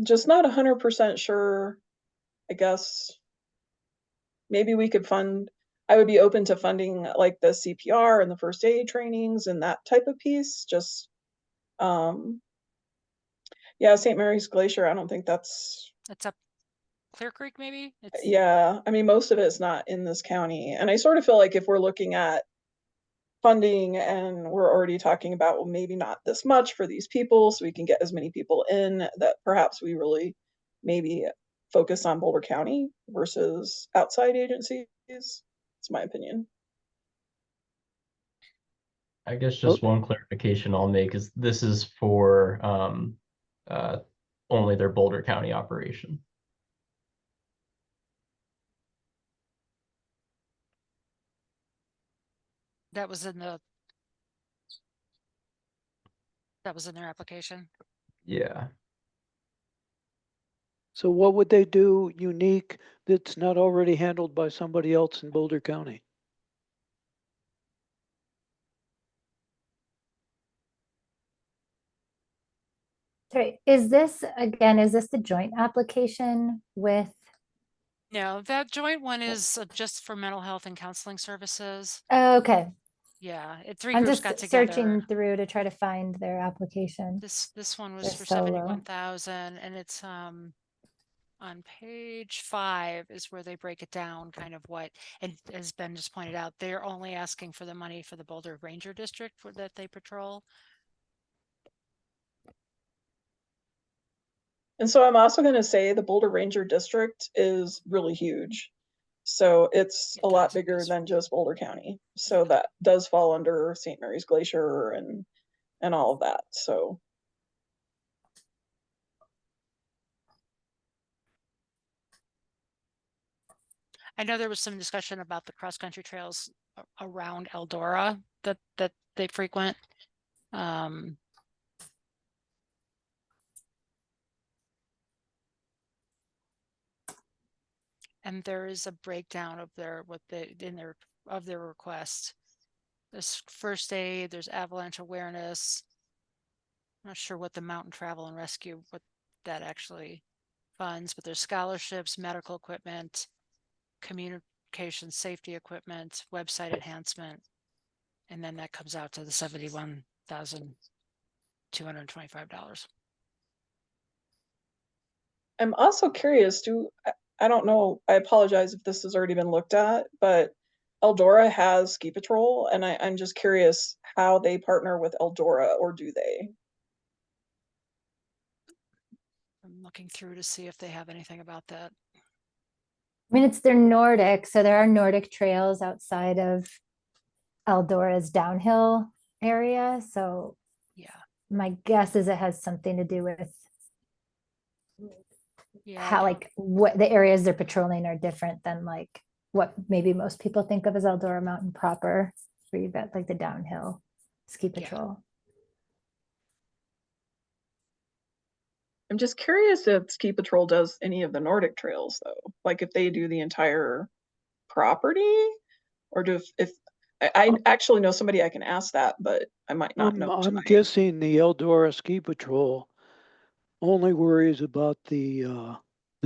just not 100% sure. I guess maybe we could fund, I would be open to funding like the CPR and the first aid trainings and that type of piece. Just yeah, St. Mary's Glacier, I don't think that's, It's up Clear Creek, maybe? It's, yeah, I mean, most of it's not in this county. And I sort of feel like if we're looking at funding and we're already talking about, well, maybe not this much for these people, so we can get as many people in, that perhaps we really maybe focus on Boulder County versus outside agencies. It's my opinion. I guess just one clarification I'll make is this is for only their Boulder County operation. that was in their application. Yeah. So what would they do unique that's not already handled by somebody else in Boulder County? Sorry, is this the joint application with No, that joint one is just for mental health and counseling services. Okay, Yeah, three I'm groups got just together. searching through to try to find their application. This one was They're for solo. 71,000, and it's on page 5 is where they break it down, kind of what, and as Ben just pointed out, they're only asking for the money for the Boulder Ranger District that they patrol. And so I'm also going to say the Boulder Ranger District is really huge. So it's a lot bigger than just Boulder County. So that does fall under St. Mary's Glacier and all of that. So I know there was some discussion about the cross-country trails around Eldora that they frequent. And there is a breakdown of their request. There's first aid, there's avalanche awareness. I'm not sure what the mountain travel and rescue, what that actually funds, but there's scholarships, medical equipment, communication safety equipment, website enhancement, and then that comes out to the $71,225. I'm also curious, I don't know, I apologize if this has already been looked at, but Eldora has ski patrol, and I'm just curious how they partner with Eldora, or do they? I'm looking through to see if they have anything about that. I mean, it's their Nordic, so there are Nordic trails outside of Eldora's downhill area. So Yeah. my guess is it has something to do with how, like, what the areas they're patrolling are different than like what maybe most people think of as Eldora Mountain proper, where you've got like the downhill ski patrol. I'm just curious if ski patrol does any of the Nordic trails though, like if they do the entire property, or if I actually know somebody I can ask that, but I might not know. I'm guessing the Eldora Ski Patrol only worries about the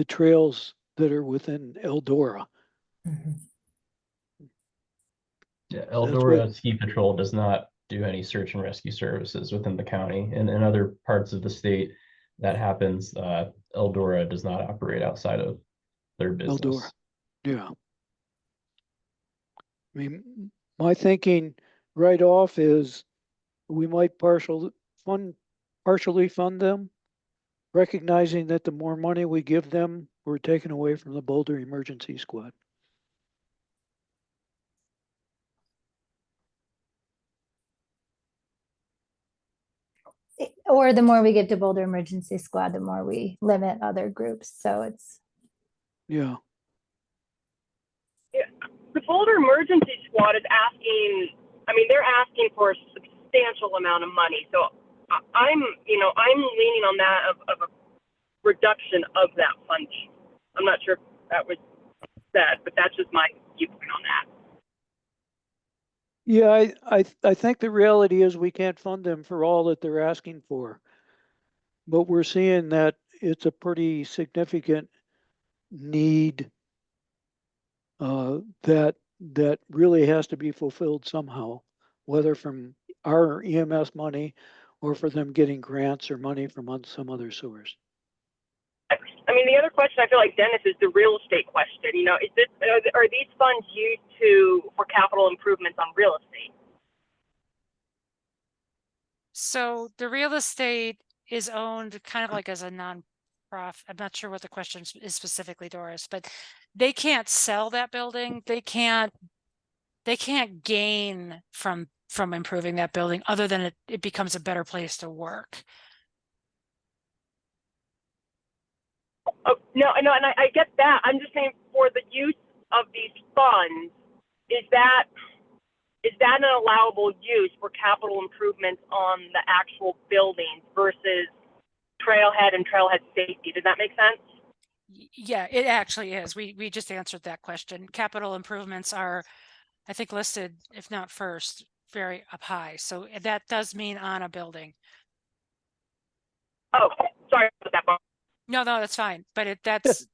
trails that are within Eldora. Yeah, Eldora Ski Patrol does not do any search and rescue services within the county, and in other parts of the state that happens. Eldora does not operate outside of their business. Eldora, yeah. I mean, my thinking right off is we might partially fund them, recognizing that the more money we give them, we're taking away from the Boulder Emergency Squad. Or the more we give to Boulder Emergency Squad, the more we limit other groups. So it's yeah. The Boulder Emergency Squad is asking, I mean, they're asking for a substantial amount of money. So I'm leaning on that of a reduction of that funding. I'm not sure if that was said, but that's just my viewpoint on that. Yeah, I think the reality is we can't fund them for all that they're asking for. But we're seeing that it's a pretty significant need that really has to be fulfilled somehow, whether from our EMS money or for them getting grants or money from some other source. I mean, the other question I feel like, Dennis, is the real estate question. You know, are these funds used for capital improvements on real estate? So the real estate is owned kind of like as a non-profit. I'm not sure what the question is specifically, Doris, but they can't sell that building. They can't gain from improving that building other than it becomes a better place to work. Oh, no, and I get that. I'm just saying, for the use of these funds, is that an allowable use for capital improvements on the actual buildings versus trailhead and trailhead safety? Does that make sense? Yeah, it actually is. We just answered that question. Capital improvements are, I think, listed, if not first, very up high. So that does mean on a building. Oh, sorry about that. No, that's fine. But that's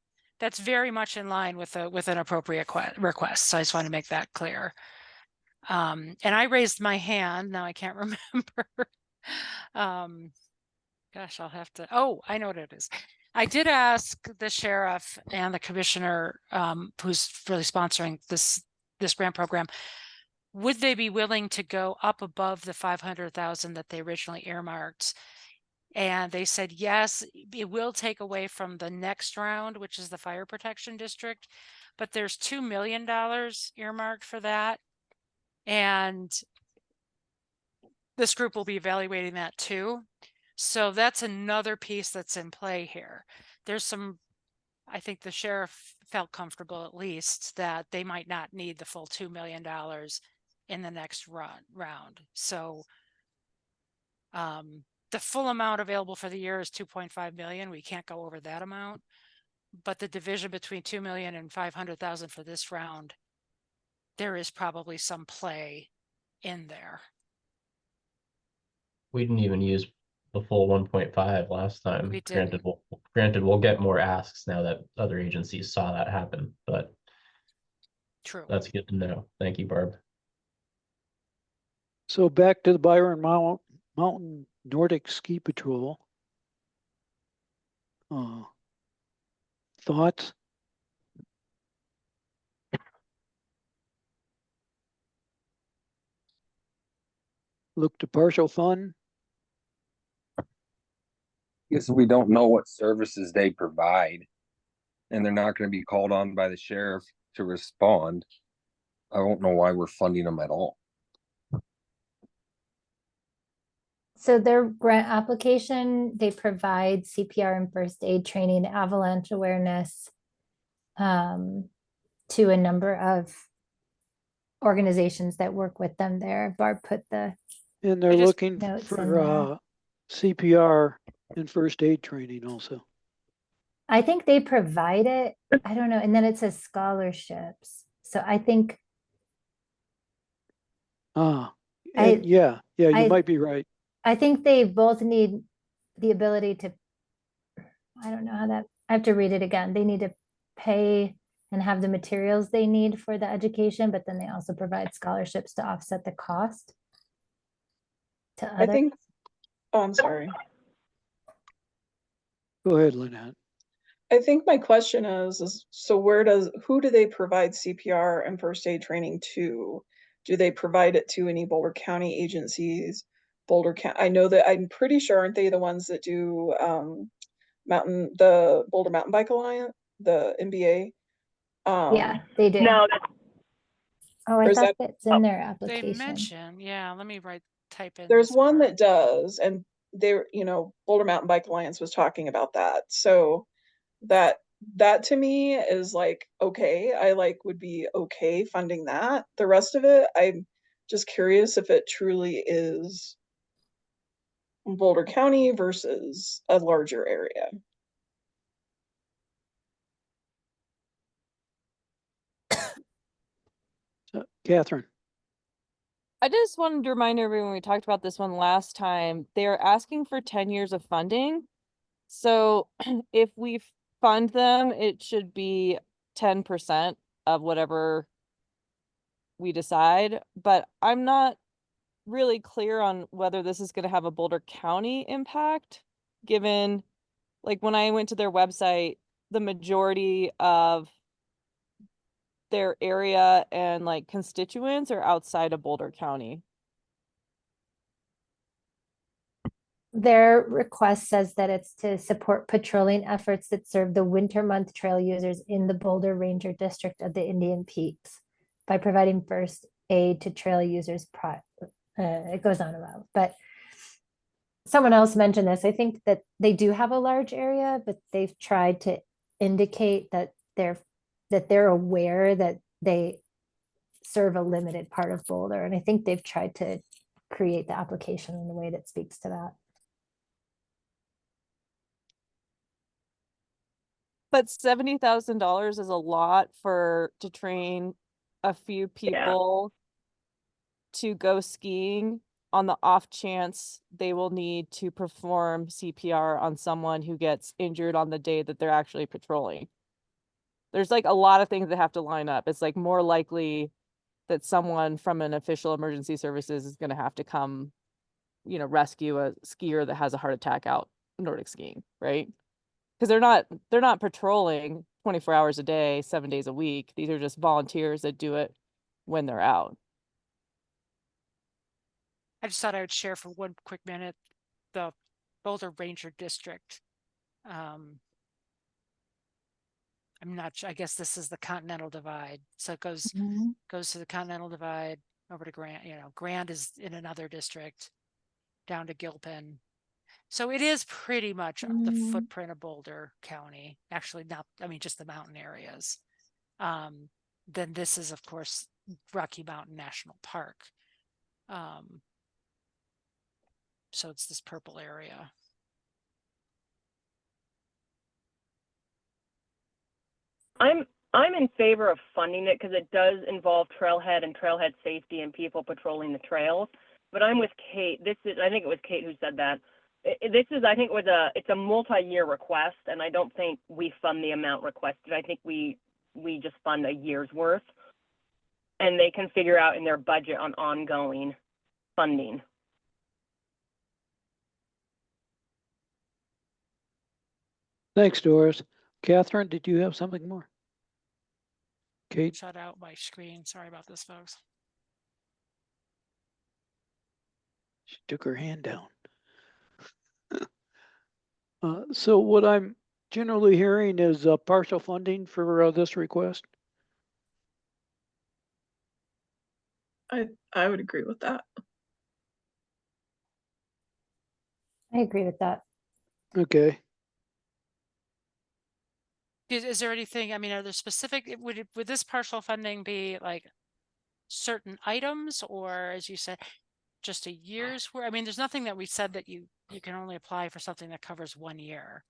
that's very much in line with an appropriate request. So I just want to make that clear. And I raised my hand. Now I can't remember. Gosh, I'll have to, oh, I know what it is. I did ask the sheriff and the commissioner, who's really sponsoring this grant program, would they be willing to go up above the 500,000 that they originally earmarked? And they said, yes, it will take away from the next round, which is the fire protection district, but there's $2 million earmarked for that. And this group will be evaluating that too. So that's another piece that's in play here. There's some, I think the sheriff felt comfortable at least that they might not need the full $2 million in the next round. So the full amount available for the year is 2.5 million. We can't go over that amount, but the division between 2 million and 500,000 for this round, there is probably some play in there. We didn't even use the full 1.5 last time. We didn't. Granted, we'll get more asks now that other agencies saw that happen, but True. that's good to know. Thank you, Barb. So back to the Byron Mountain Nordic Ski Patrol. Thoughts? Look to partial fund. Guess we don't know what services they provide, and they're not going to be called on by the sheriff to respond. I don't know why we're funding them at all. So their grant application, they provide CPR and first aid training, avalanche awareness, to a number of organizations that work with them there. Barb put the And they're looking notes in for CPR and first aid training also. I think they provide it. I don't know. And then it says scholarships. So I think yeah, you might be right. I think they both need the ability to, I don't know how that, I have to read it again. They need to pay and have the materials they need for the education, but then they also provide scholarships to offset the cost to others. I think, oh, I'm sorry. Go ahead, Lynette. I think my question is so who do they provide CPR and first aid training to? Do they provide it to any Boulder County agencies? I know that I'm pretty sure, aren't they the ones that do the Boulder Mountain Bike Alliance, the MBA? Yeah, they do. No, I thought that's in their application. They mention, yeah, let me type in. There's one that does, and they're, Boulder Mountain Bike Alliance was talking about that. So that to me is like, okay, I would be okay funding that. The rest of it, I'm just curious if it truly is Boulder County versus a larger area. Catherine. I just wanted to remind everyone, we talked about this one last time, they are asking for 10 years of funding. So if we fund them, it should be 10% of whatever we decide, but I'm not really clear on whether this is going to have a Boulder County impact, given, like, when I went to their website, the majority of their area and like constituents are outside of Boulder County. Their request says that it's to support patrolling efforts that serve the winter month trail users in the Boulder Ranger District of the Indian Peaks by providing first aid to trail users. It goes on and on, but someone else mentioned this. I think that they do have a large area, but they've tried to indicate that they're aware that they serve a limited part of Boulder. And I think they've tried to create the application in a way that speaks to that. But $70,000 is a lot to train a few people to go skiing on the off chance they will need to perform CPR on someone who gets injured on the day that they're actually patrolling. There's like a lot of things that have to line up. It's like more likely that someone from an official emergency services is going to have to come, you know, rescue a skier that has a heart attack out Nordic skiing, right? Because they're not patrolling 24 hours a day, 7 days a week. These are just volunteers that do it when they're out. I just thought I would share for one quick minute the Boulder Ranger District. I'm not sure. I guess this is the Continental Divide. So it goes to the Continental Divide over to Grant. You know, Grant is in another district down to Gilpin. So it is pretty much the footprint of Boulder County. Actually, not, I mean, just the mountain areas. Then this is, of course, Rocky Mountain National Park. So it's this purple area. I'm in favor of funding it because it does involve trailhead and trailhead safety and people patrolling the trails. But I'm with Kate. I think it was Kate who said that. It's a multi-year request, and I don't think we fund the amount requested. I think we just fund a year's worth, and they can figure out in their budget on ongoing funding. Thanks, Doris. Catherine, did you have something more? Kate? Shut out my screen. Sorry about this, folks. She took her hand down. So what I'm generally hearing is partial funding for this request. I would agree with that. I agree with that. Okay. Is there anything, I mean, are there specific, would this partial funding be like certain items, or as you said, just a year's worth? I mean, there's nothing that we said that you can only apply for something that covers 1 year.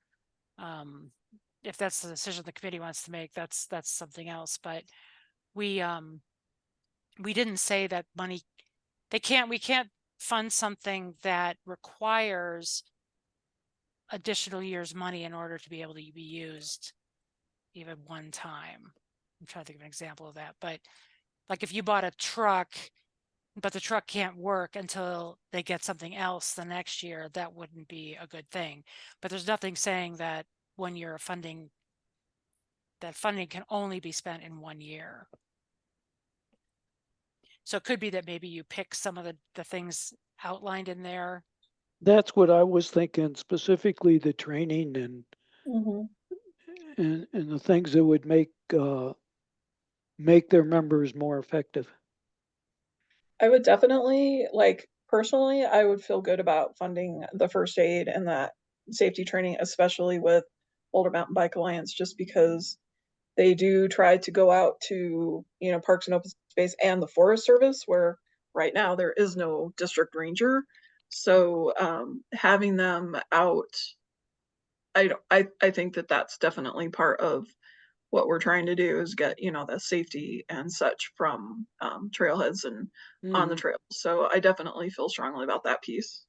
If that's the decision the committee wants to make, that's something else. But we didn't say that money, we can't fund something that requires additional year's money in order to be able to be used even one time. I'm trying to think of an example of that, but like if you bought a truck, but the truck can't work until they get something else the next year, that wouldn't be a good thing. But there's nothing saying that when you're funding, that funding can only be spent in 1 year. So it could be that maybe you pick some of the things outlined in there. That's what I was thinking, specifically the training and the things that would make their members more effective. I would definitely, like, personally, I would feel good about funding the first aid and that safety training, especially with Boulder Mountain Bike Alliance, just because they do try to go out to, you know, Parks and Open Space and the Forest Service, where right now there is no district ranger. So having them out, I think that that's definitely part of what we're trying to do, is get, you know, the safety and such from trailheads and on the trails. So I definitely feel strongly about that piece.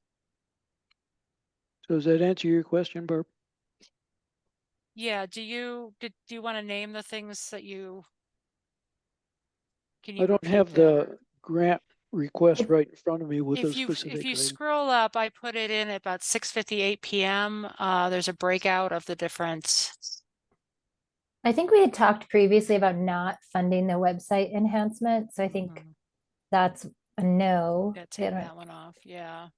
So does that answer your question, Barb? Yeah. Do you want to name the things that you? Can I you don't repeat have them? the grant request right in front of me with those specific if you items. scroll up, I put it in at about 6:58 p.m. There's a breakout of the different. I think we had talked previously about not funding the website enhancement. So I think that's a no. Yeah, take that one off. Yeah.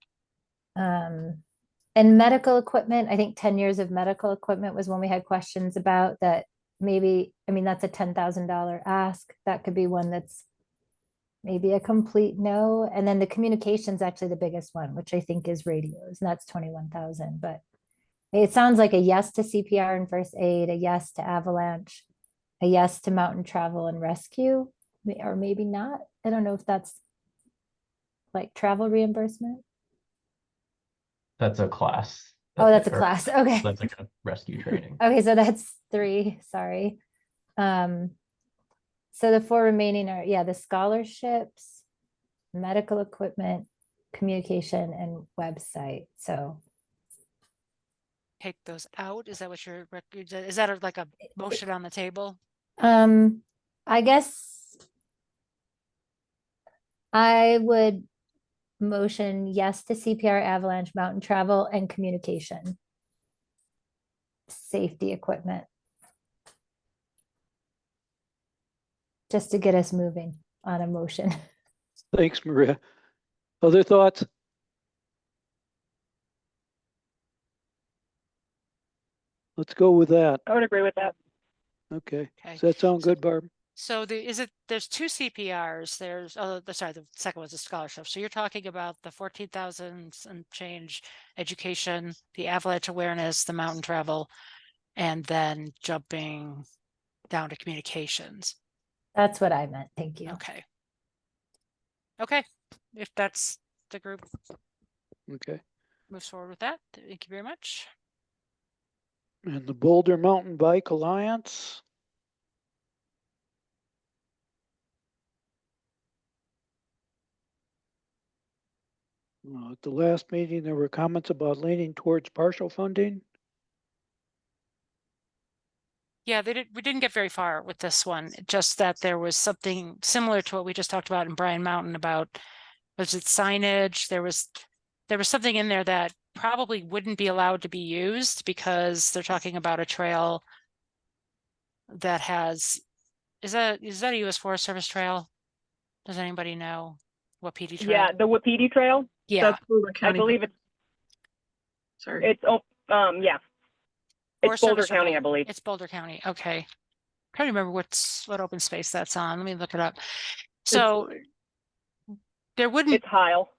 And medical equipment, I think 10 years of medical equipment was one we had questions about. That maybe, I mean, that's a $10,000 ask. That could be one that's maybe a complete no. And then the communication's actually the biggest one, which I think is radios, and that's 21,000. But it sounds like a yes to CPR and first aid, a yes to avalanche, a yes to mountain travel and rescue, or maybe not. I don't know if that's like travel reimbursement. That's a class. Oh, that's a or- class. Okay. That's like a rescue training. Okay, so that's 3. Sorry. So the 4 remaining are, yeah, the scholarships, medical equipment, communication, and website. So Take those out. Is that what is that like a motion on the table? I guess I would motion yes to CPR, avalanche, mountain travel, and communication. Safety equipment. Just to get us moving on a motion. Thanks, Maria. Other thoughts? Let's go with that. I would agree with that. Okay. Okay. Does that sound good, Barb? So there's two CPRs. Sorry, the second was a scholarship. So you're talking about the 14,000 and change education, the avalanche awareness, the mountain travel, and then jumping down to communications. That's what I meant. Thank you. Okay. Okay. If that's the group Okay. moves forward with that, thank you very much. And the Boulder Mountain Bike Alliance. At the last meeting, there were comments about leaning towards partial funding. Yeah, we didn't get very far with this one, just that there was something similar to what we just talked about in Bryan Mountain about, was it signage? There was something in there that probably wouldn't be allowed to be used because they're talking about a trail that has, is that a US Forest Service trail? Does anybody know what PD trail? Yeah, the Wapiti Trail. Yeah, That's Boulder I County. believe it's Sorry. it's yeah. Forest It's Boulder Service or County, I believe. It's Boulder County. Okay. Trying to remember what open space that's on. Let me look it up. So there wouldn't. It's Heil.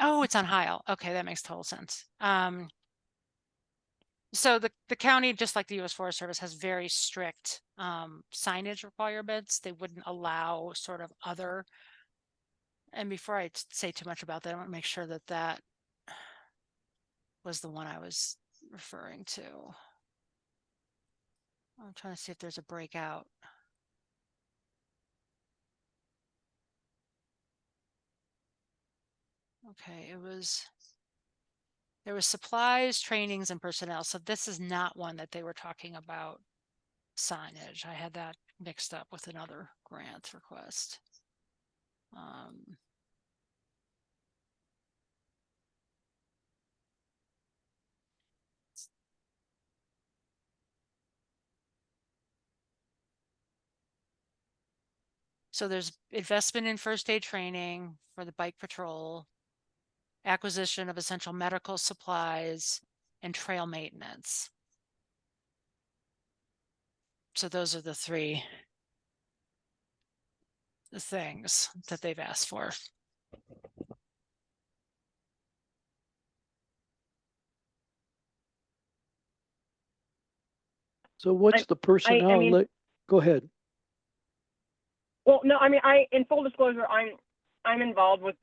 Oh, it's on Heil. Okay, that makes total sense. So the county, just like the US Forest Service, has very strict signage requirements. They wouldn't allow sort of other. And before I say too much about that, I want to make sure that that was the one I was referring to. I'm trying to see if there's a breakout. Okay, there was supplies, trainings, and personnel. So this is not one that they were talking about signage. I had that mixed up with another grant request. So there's investment in first aid training for the bike patrol, acquisition of essential medical supplies, and trail maintenance. So those are the three things that they've asked for. So what's the personnel? mean- Go ahead. Well, no, I mean, in full disclosure, I'm involved with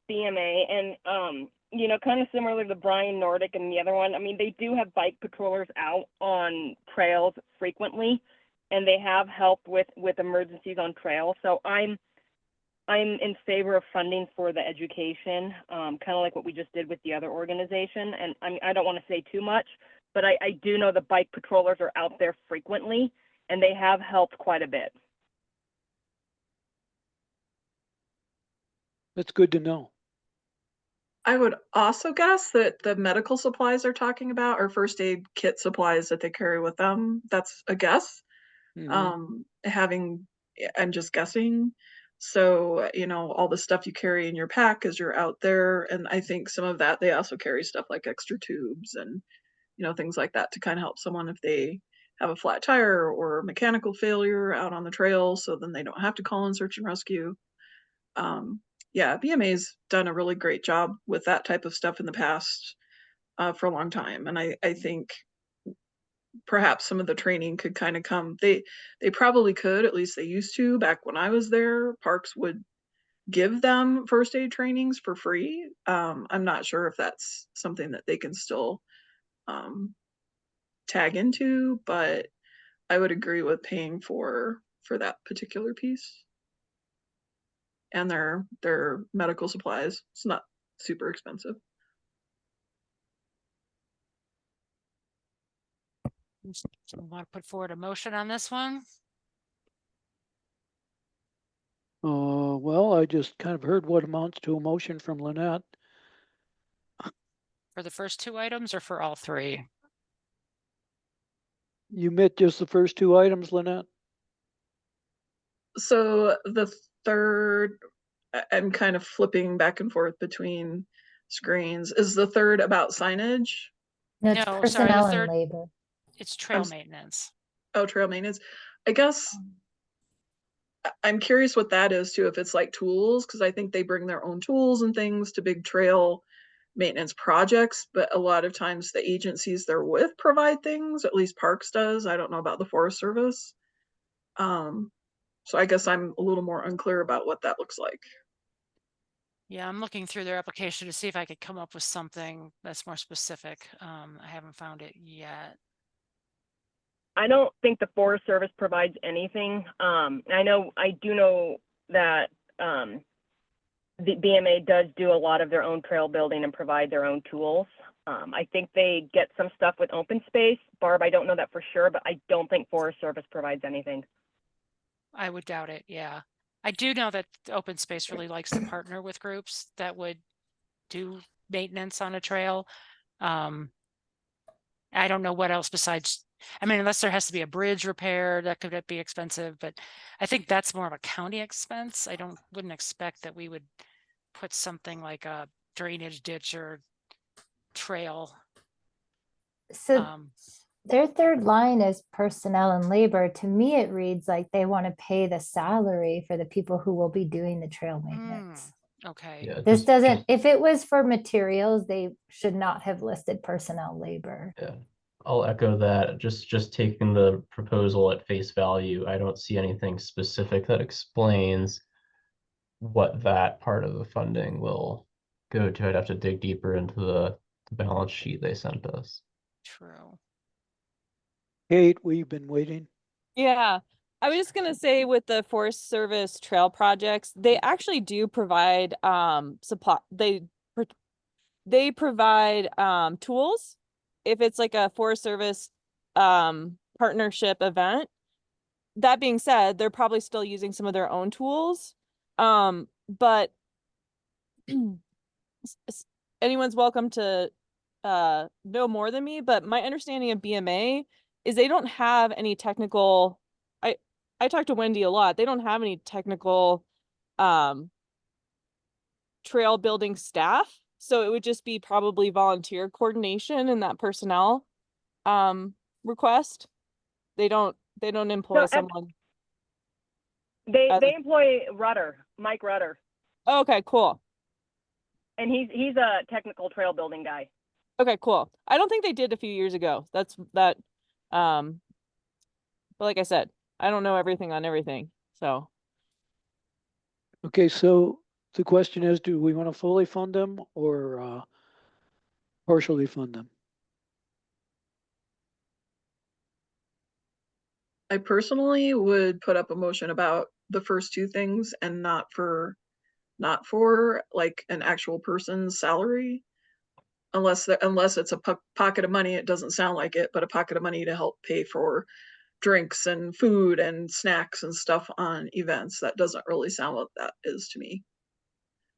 BMA, and you know, kind of similar to Brian Nordic and the other one. I mean, they do have bike patrollers out on trails frequently, and they have helped with emergencies on trails. So I'm in favor of funding for the education, kind of like what we just did with the other organization. And I don't want to say too much, but I do know the bike patrollers are out there frequently, and they have helped quite a bit. That's good to know. I would also guess that the medical supplies they're talking about are first aid kit supplies that they carry with them. That's a guess. Mhm. I'm just guessing. So, you know, all the stuff you carry in your pack as you're out there. And I think some of that, they also carry stuff like extra tubes and, you know, things like that to kind of help someone if they have a flat tire or mechanical failure out on the trail. So then they don't have to call in search and rescue. Yeah, BMA's done a really great job with that type of stuff in the past for a long time. And I think perhaps some of the training could kind of come. They probably could, at least they used to back when I was there. Parks would give them first aid trainings for free. I'm not sure if that's something that they can still tag into, but I would agree with paying for that particular piece. And their medical supplies. It's not super expensive. Want to put forward a motion on this one? Well, I just kind of heard what amounts to a motion from Lynette. For the first two items or for all three? You meant just the first two items, Lynette? So the third, I'm kind of flipping back and forth between screens. Is the third about signage? No, it's No, sorry, the personnel and third- labor. It's trail s- maintenance. Oh, trail maintenance. I guess I'm curious what that is too, if it's like tools, because I think they bring their own tools and things to big trail maintenance projects, but a lot of times the agencies they're with provide things, at least Parks does. I don't know about the Forest Service. So I guess I'm a little more unclear about what that looks like. Yeah, I'm looking through their application to see if I could come up with something that's more specific. I haven't found it yet. I don't think the Forest Service provides anything. I do know that the BMA does do a lot of their own trail building and provide their own tools. I think they get some stuff with open space. Barb, I don't know that for sure, but I don't think Forest Service provides anything. I would doubt it, yeah. I do know that Open Space really likes to partner with groups that would do maintenance on a trail. I don't know what else besides, I mean, unless there has to be a bridge repair, that could be expensive, but I think that's more of a county expense. Wouldn't expect that we would put something like a drainage ditch or trail. So their third line is personnel and labor. To me, it reads like they want to pay the salary for the people who will be doing the trail maintenance. Okay. Yeah, This just- doesn't, if it was for materials, they should not have listed personnel labor. Yeah, I'll echo that. Just taking the proposal at face value, I don't see anything specific that explains what that part of the funding will go to. I'd have to dig deeper into the balance sheet they sent us. True. Kate, we've been waiting. Yeah, I was just gonna say with the Forest Service trail projects, they actually do provide supply. They provide tools if it's like a Forest Service partnership event. That being said, they're probably still using some of their own tools. But anyone's welcome to know more than me, but my understanding of BMA is they don't have any technical, I talked to Wendy a lot. They don't have any technical trail building staff. So it would just be probably volunteer coordination in that personnel request. They don't employ No, someone. They employ Mike Rudder, Okay, cool. and he's a technical trail building guy. Okay, cool. I don't think they did a few years ago. That's that. But like I said, I don't know everything on everything. So Okay, so the question is, do we want to fully fund them or partially fund them? I personally would put up a motion about the first two things and not for like an actual person's salary. Unless it's a pocket of money, it doesn't sound like it, but a pocket of money to help pay for drinks and food and snacks and stuff on events. That doesn't really sound what that is to me.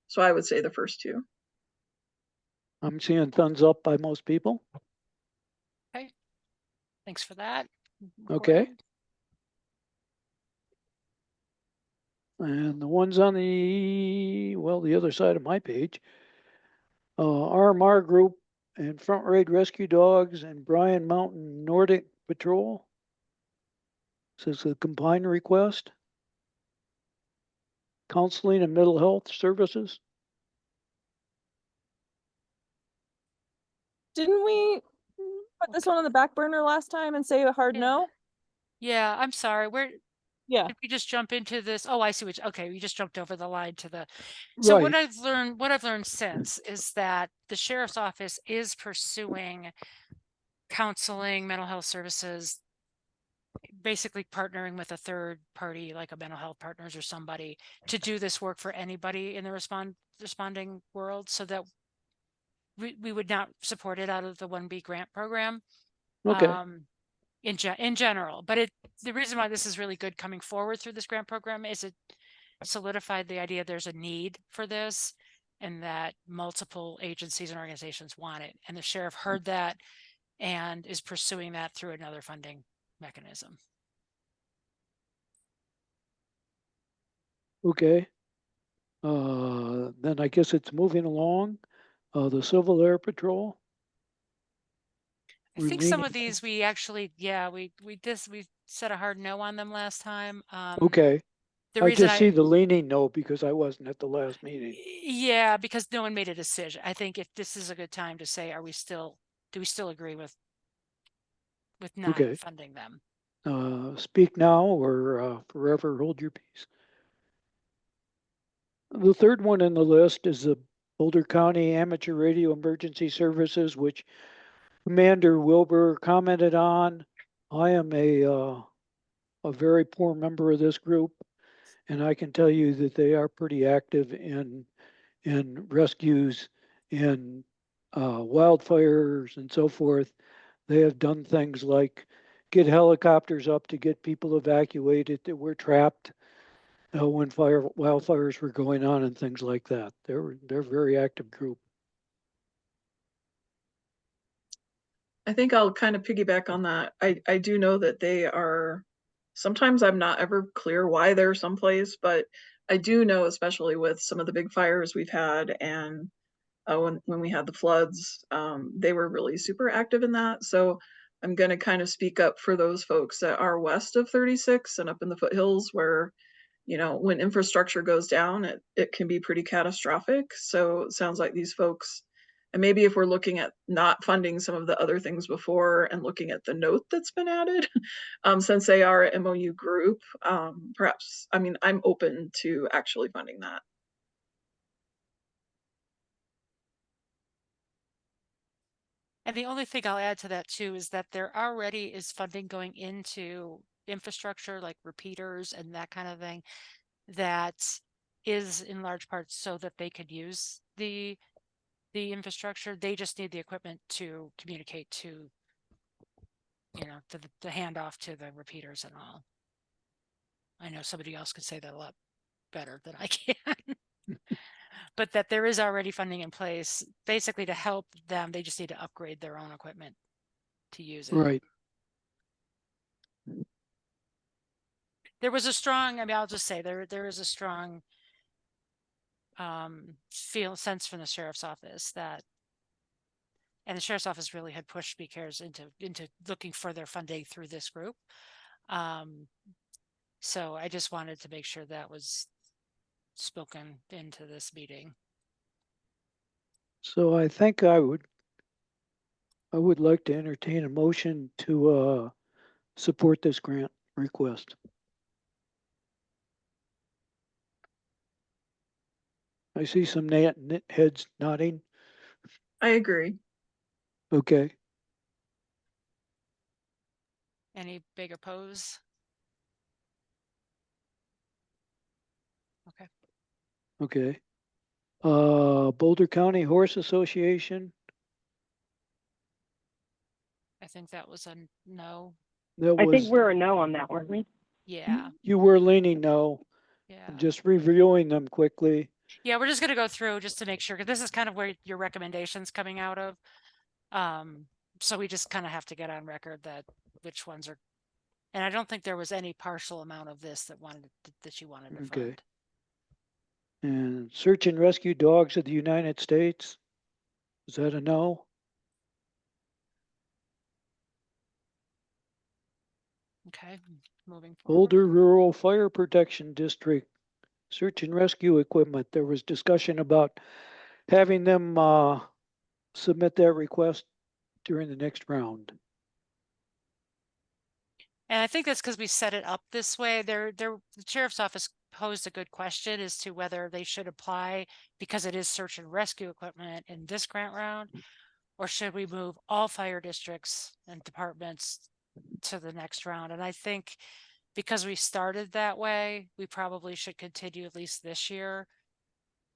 So I would say the first two. I'm seeing thumbs up by most people. Thanks for that. Okay. Recorded. And the ones on the other side of my page, RMR Group and Front Raid Rescue Dogs and Bryan Mountain Nordic Patrol. This is a combined request. Counseling and mental health services. didn't we put this one on the back burner last time and say a hard Yeah. no? Yeah, I'm sorry. Yeah. Did we just jump into this? Oh, I see okay, we just jumped over the line to the so Right. what I've learned since is that the sheriff's office is pursuing counseling, mental health services, basically partnering with a third party like a mental health partners or somebody to do this work for anybody in the responding world, so that we would not support it out of the 1B grant program. Okay. In general, but the reason why this is really good coming forward through this grant program is solidified the idea there's a need for this and that multiple agencies and organizations want it. And the sheriff heard that and is pursuing that through another funding mechanism. Okay. Then I guess it's moving along. The Civil Air Patrol. I We're think some leaning- of these we actually, yeah, we said a hard no on them last time. Okay. The I reason just see the leaning no because I wasn't at the last meeting. yeah, because no one made a decision. I think if this is a good time to say, do we still agree with not Okay. funding them? Speak now or forever hold your peace. The third one in the list is the Boulder County Amateur Radio Emergency Services, which Commander Wilbur commented on. I am a very poor member of this group, and I can tell you that they are pretty active in rescues, in wildfires, and so forth. They have done things like get helicopters up to get people evacuated that were trapped when wildfires were going on and things like that. They're a very active group. I think I'll kind of piggyback on that. I do know that they are, sometimes I'm not ever clear why they're someplace, but I do know, especially with some of the big fires we've had and when we had the floods, they were really super active in that. So I'm going to kind of speak up for those folks that are west of 36 and up in the foothills where, you know, when infrastructure goes down, it can be pretty catastrophic. So it sounds like these folks, and maybe if we're looking at not funding some of the other things before and looking at the note that's been added, since they are an MOU group, perhaps, I mean, I'm open to actually funding that. And the only thing I'll add to that too is that there already is funding going into infrastructure like repeaters and that kind of thing that is in large part so that they could use the infrastructure. They just need the equipment to communicate to, you know, the handoff to the repeaters and all. I know somebody else could say that a lot better than I can. But that there is already funding in place basically to help them. They just need to upgrade their own equipment to use it. Right. There was a strong, I mean, I'll just say there is a strong sense from the sheriff's office that, and the sheriff's office really had pushed BCARES into looking for their funding through this group. So I just wanted to make sure that was spoken into this meeting. So I think I would like to entertain a motion to support this grant request. I see some heads nodding. I agree. Okay. Any big oppose? Okay. Okay. Boulder County Horse Association. I think that was a no. That I think was, we're a no on that, weren't we? Yeah. you were leaning no. Yeah. I'm just reviewing them quickly. Yeah, we're just going to go through just to make sure, because this is kind of where your recommendations coming out of. So we just kind of have to get on record that which ones are, and I don't think there was any partial amount of this that you wanted to Okay. fund. And Search and Rescue Dogs of the United States. Is that a no? Okay, moving forward. Boulder Rural Fire Protection District. Search and rescue equipment. There was discussion about having them submit that request during the next round. And I think that's because we set it up this way. The sheriff's office posed a good question as to whether they should apply because it is search and rescue equipment in this grant round, or should we move all fire districts and departments to the next round? And I think because we started that way, we probably should continue at least this year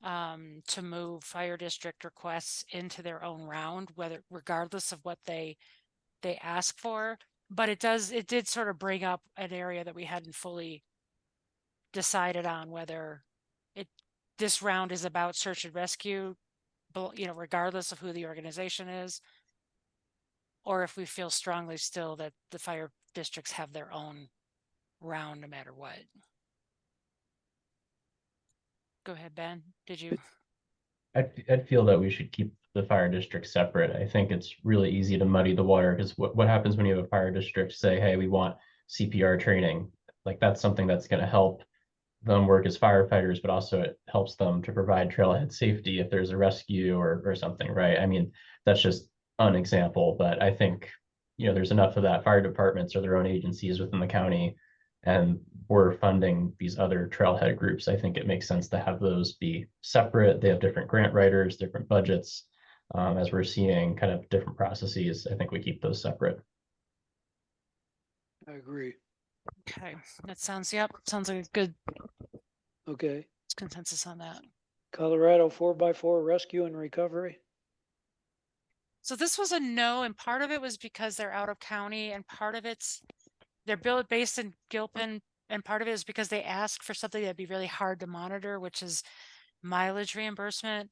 to move fire district requests into their own round, regardless of what they ask for. But it did sort of bring up an area that we hadn't fully decided on whether this round is about search and rescue, regardless of who the organization is, or if we feel strongly still that the fire districts have their own round no matter what. Go ahead, Ben. Did you? I'd feel that we should keep the fire district separate. I think it's really easy to muddy the water because what happens when you have a fire district say, hey, we want CPR training? Like that's something that's going to help them work as firefighters, but also it helps them to provide trailhead safety if there's a rescue or something, right? I mean, that's just an example, but I think, there's enough of that. Fire departments are their own agencies within the county, and we're funding these other trailhead groups. I think it makes sense to have those be separate. They have different grant writers, different budgets. As we're seeing kind of different processes, I think we keep those separate. I agree. Okay, that sounds like a good Okay. consensus on that. Colorado 4x4 rescue and recovery. So this was a no, and part of it was because they're out of county, and part of they're based in Gilpin, and part of it is because they asked for something that'd be really hard to monitor, which is mileage reimbursement.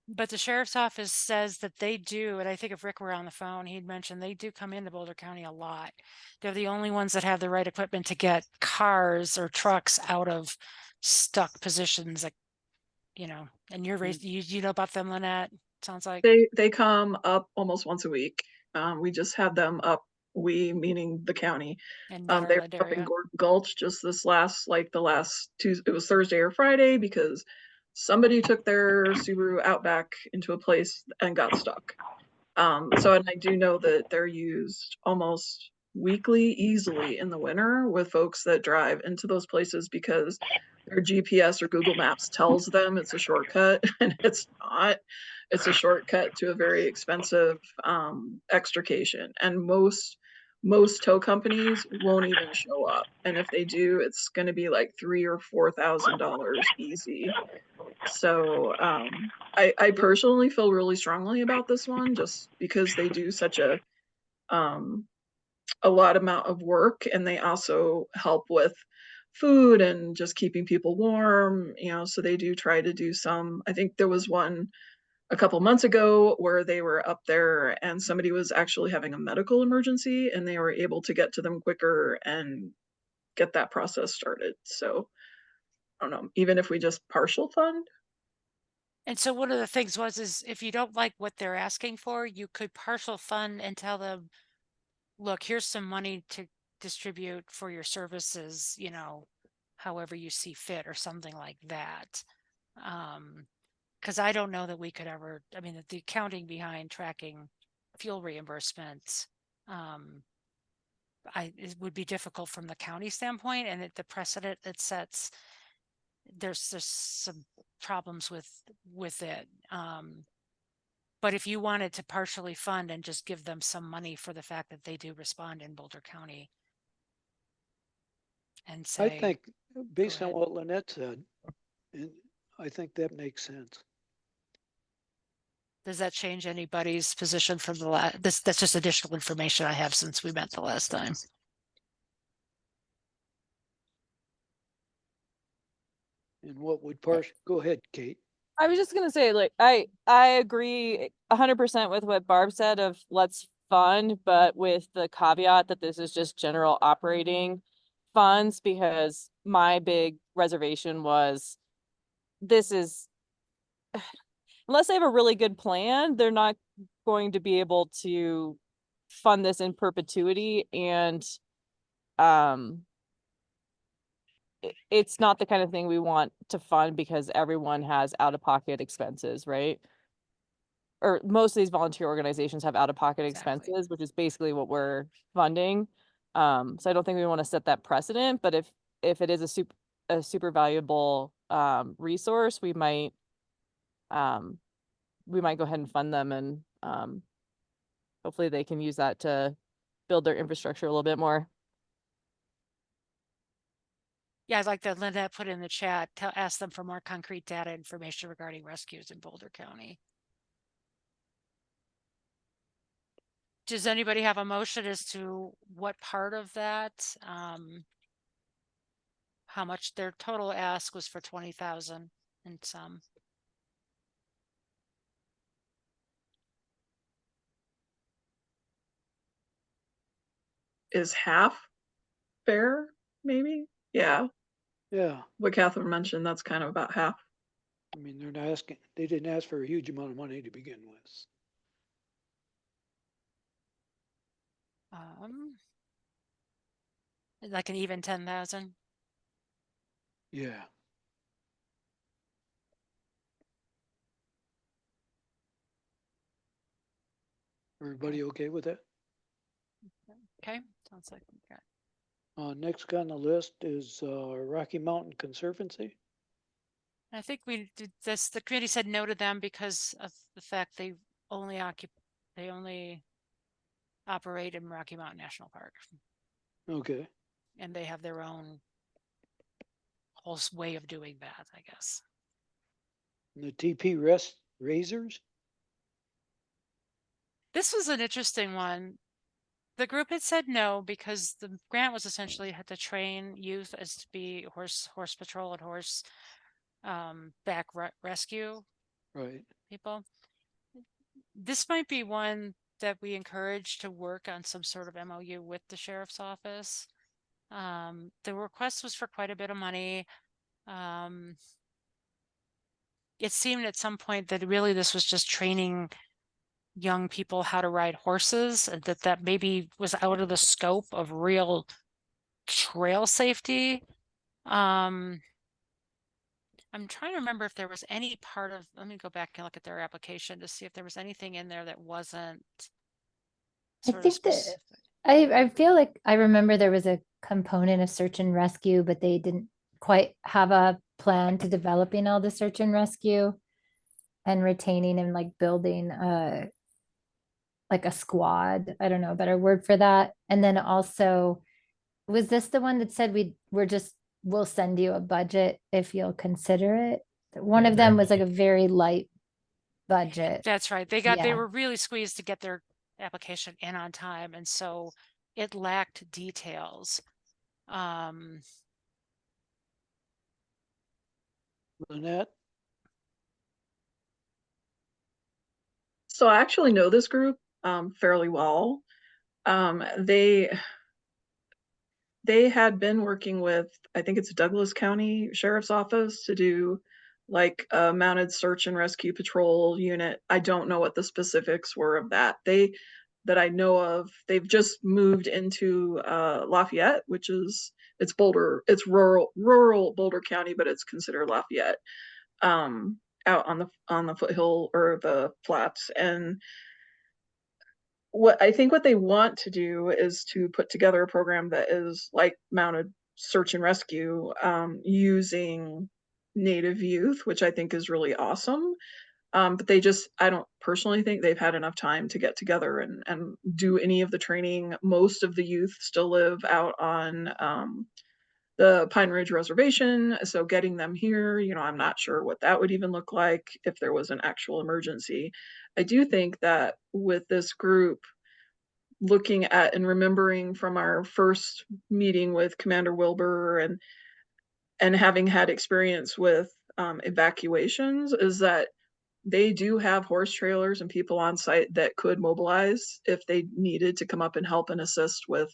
But the sheriff's office says that they do, and I think if Rick were on the phone, he'd mention they do come into Boulder County a lot. They're the only ones that have the right equipment to get cars or trucks out of stuck positions, like, and you're raised, you know about them, Lynette? Sounds like. They come up almost once a week. We just had them up, we meaning the county. In They were Netherland up in area. Gordon Gulch just the last Tuesday, it was Thursday or Friday, because somebody took their Subaru Outback into a place and got stuck. And I do know that they're used almost weekly easily in the winter with folks that drive into those places because their GPS or Google Maps tells them it's a shortcut, and it's not. It's a shortcut to a very expensive extrication, and most tow companies won't even show up, and if they do, it's going to be like $3,000 or $4,000 easy. So I personally feel really strongly about this one, just because they do such a lot amount of work, and they also help with food and just keeping people warm, so they do try to do some. I think there was one a couple months ago where they were up there and somebody was actually having a medical emergency, and they were able to get to them quicker and get that process started. So I don't know, even if we just partial fund. And so one of the things is if you don't like what they're asking for, you could partial fund and tell them, look, here's some money to distribute for your services, however you see fit, or something like that. Because I don't know that we could ever, the accounting behind tracking fuel reimbursements, it would be difficult from the county standpoint, and the precedent it sets, there's some problems with it. But if you wanted to partially fund and just give them some money for the fact that they do respond in Boulder County, and say, I think based on ahead. what Lynette said, I think that makes sense. Does that change anybody's position from the last? That's just additional information I have since we met the last time. And what would go ahead, Kate. I was just gonna say, like, I agree 100% with what Barb said of let's fund, but with the caveat that this is just general operating funds, because my big reservation was this is unless they have a really good plan, they're not going to be able to fund this in perpetuity, and it's not the kind of thing we want to fund because everyone has out-of-pocket expenses, right? Or most of these volunteer organizations have out-of-pocket Exactly. expenses, which is basically what we're funding. So I don't think we want to set that precedent, but if it is a super valuable resource, we might go ahead and fund them, and hopefully they can use that to build their infrastructure a little bit more. Yeah, I'd like that Lynette put in the chat to ask them for more concrete data information regarding rescues in Boulder County. Does anybody have a motion as to what part of that? how much their total ask was for 20,000 and some. Is half fair, maybe? Yeah, Yeah, what Catherine mentioned, that's kind of about half. I mean, they're not asking, they didn't ask for a huge amount of money to begin with. Like an even 10,000. Yeah. Everybody okay with that? Okay, sounds like we got. Next on the list is, Rocky Mountain Conservancy. I think we did this, the committee said no to them because of the fact they only operate in Rocky Mountain National Park, Okay, and they have their own whole way of doing that, I guess. and the TP Rest Razors. This was an interesting one. The group had said no because the grant was essentially had to train youth as to be horse patrol and horse back rescue Right. people. This might be one that we encourage to work on some sort of MOU with the sheriff's office. The request was for quite a bit of money. It seemed at some point that really this was just training young people how to ride horses, and that maybe was out of the scope of real trail safety. I'm trying to remember if there was any part of, let me go back and look at their application to see if there was anything in there that wasn't I sort of think that specific. I feel like I remember there was a component of search and rescue, but they didn't quite have a plan to developing all the search and rescue and retaining and like building like a squad. I don't know a better word for that. And then also, was this the one that said we'll send you a budget if you'll consider it? One Yeah, of them very was like a very light budget. That's right. They Yeah. were really squeezed to get their application in on time, and so it lacked details. Lynette. So I actually know this group fairly well. They had been working with, I think it's Douglas County Sheriff's Office to do like a mounted search and rescue patrol unit. I don't know what the specifics were of that. That I know of, they've just moved into Lafayette, which is it's rural Boulder County, but it's considered Lafayette, out on the foothill or the flats. And what they want to do is to put together a program that is like mounted search and rescue, using Native youth, which I think is really awesome. But I don't personally think they've had enough time to get together and do any of the training. Most of the youth still live out on the Pine Ridge Reservation. So getting them here, I'm not sure what that would even look like if there was an actual emergency. I do think that with this group, looking at and remembering from our first meeting with Commander Wilbur and having had experience with evacuations, is that they do have horse trailers and people on site that could mobilize if they needed to come up and help and assist with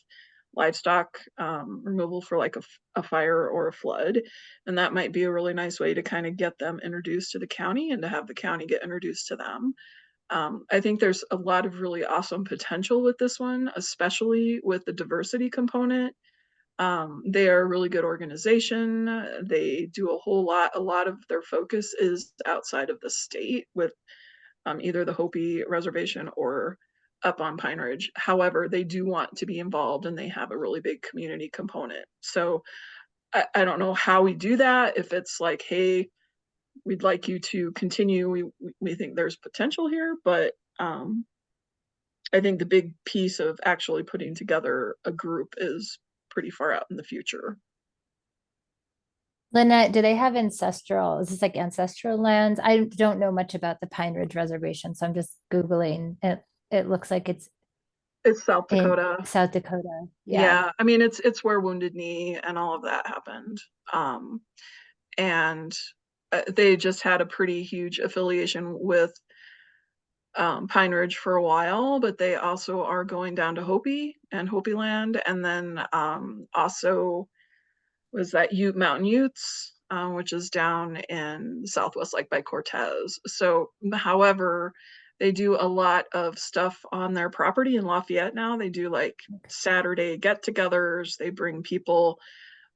livestock removal for like a fire or a flood. And that might be a really nice way to kind of get them introduced to the county and to have the county get introduced to them. I think there's a lot of really awesome potential with this one, especially with the diversity component. They are a really good organization. They do a lot of their focus is outside of the state with either the Hopi Reservation or up on Pine Ridge. However, they do want to be involved and they have a really big community component. So I don't know how we do that. If it's like, hey, we'd like you to continue. We think there's potential here, but I think the big piece of actually putting together a group is pretty far out in the future. Lynette, do they have ancestral? Is this like ancestral lands? I don't know much about the Pine Ridge Reservation, so I'm just Googling it. It looks like it's It's South in Dakota. South Dakota. Yeah, I mean it's where Wounded Knee and all of that happened. And they just had a pretty huge affiliation with Pine Ridge for a while, but they also are going down to Hopi and Hopi Land, and then also was that Ute Mountain Utes, which is down in Southwest, like by Cortez. So, however, they do a lot of stuff on their property in Lafayette now. They do like Saturday get-togethers. They bring people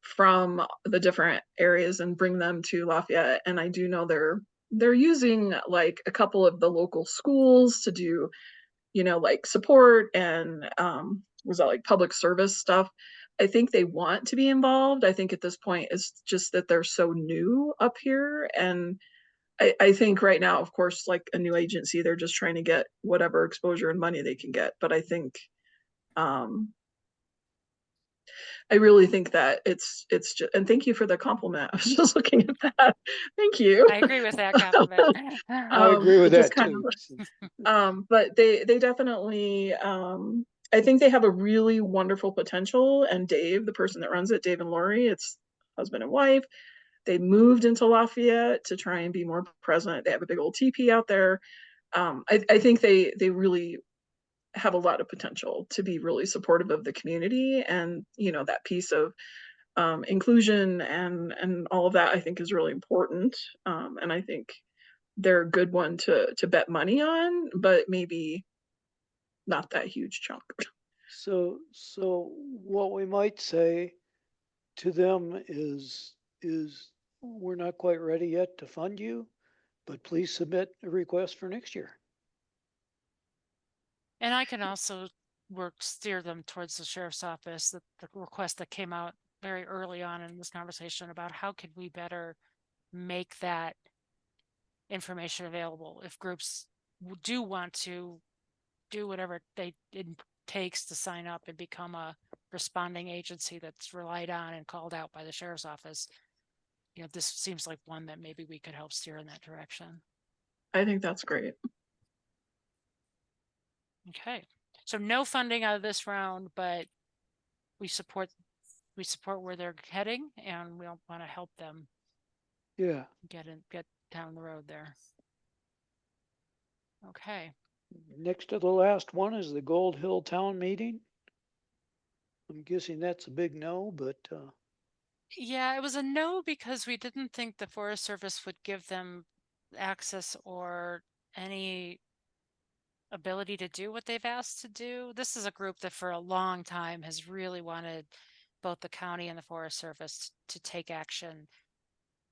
from the different areas and bring them to Lafayette. And I do know they're using like a couple of the local schools to do, like support and was that like public service stuff. I think they want to be involved. I think at this point it's just that they're so new up here. And I think right now, of course, like a new agency, they're just trying to get whatever exposure and money they can get. But I think I really think that it's just, and thank you for the compliment. I was just looking at that. Thank you. I agree with that compliment. I agree with just that kind too. but they definitely I think they have a really wonderful potential. And Dave, the person that runs it, Dave and Lori, it's husband and wife. They moved into Lafayette to try and be more present. They have a big old teepee out there. I think they really have a lot of potential to be really supportive of the community, and that piece of inclusion and all of that I think is really important. And I think they're a good one to bet money on, but maybe not that huge chunk. So what we might say to them is we're not quite ready yet to fund you, but please submit a request for next year. And I can also steer them towards the sheriff's office, the request that came out very early on in this conversation about how could we better make that information available if groups do want to do whatever it takes to sign up and become a responding agency that's relied on and called out by the sheriff's office. This seems like one that maybe we could help steer in that direction. I think that's great. Okay, so no funding out of this round, but we support where they're heading, and we want to help them Yeah. get down the road there. Okay. Next to the last one is the Gold Hill Town Meeting. I'm guessing that's a big no, but Yeah, it was a no because we didn't think the Forest Service would give them access or any ability to do what they've asked to do. This is a group that for a long time has really wanted both the county and the Forest Service to take action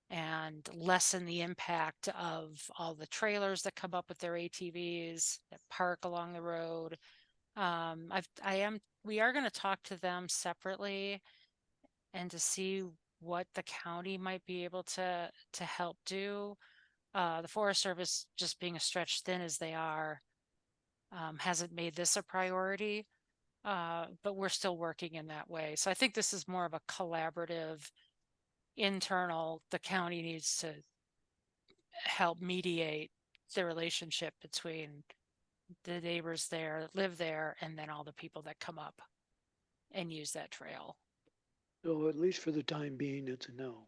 and lessen the impact of all the trailers that come up with their ATVs that park along the road. We are going to talk to them separately and to see what the county might be able to help do. The Forest Service, just being as stretched thin as they are, hasn't made this a priority, but we're still working in that way. So I think this is more of a collaborative internal. The county needs to help mediate the relationship between the neighbors there that live there and then all the people that come up and use that trail. so at least for the time being, it's a no.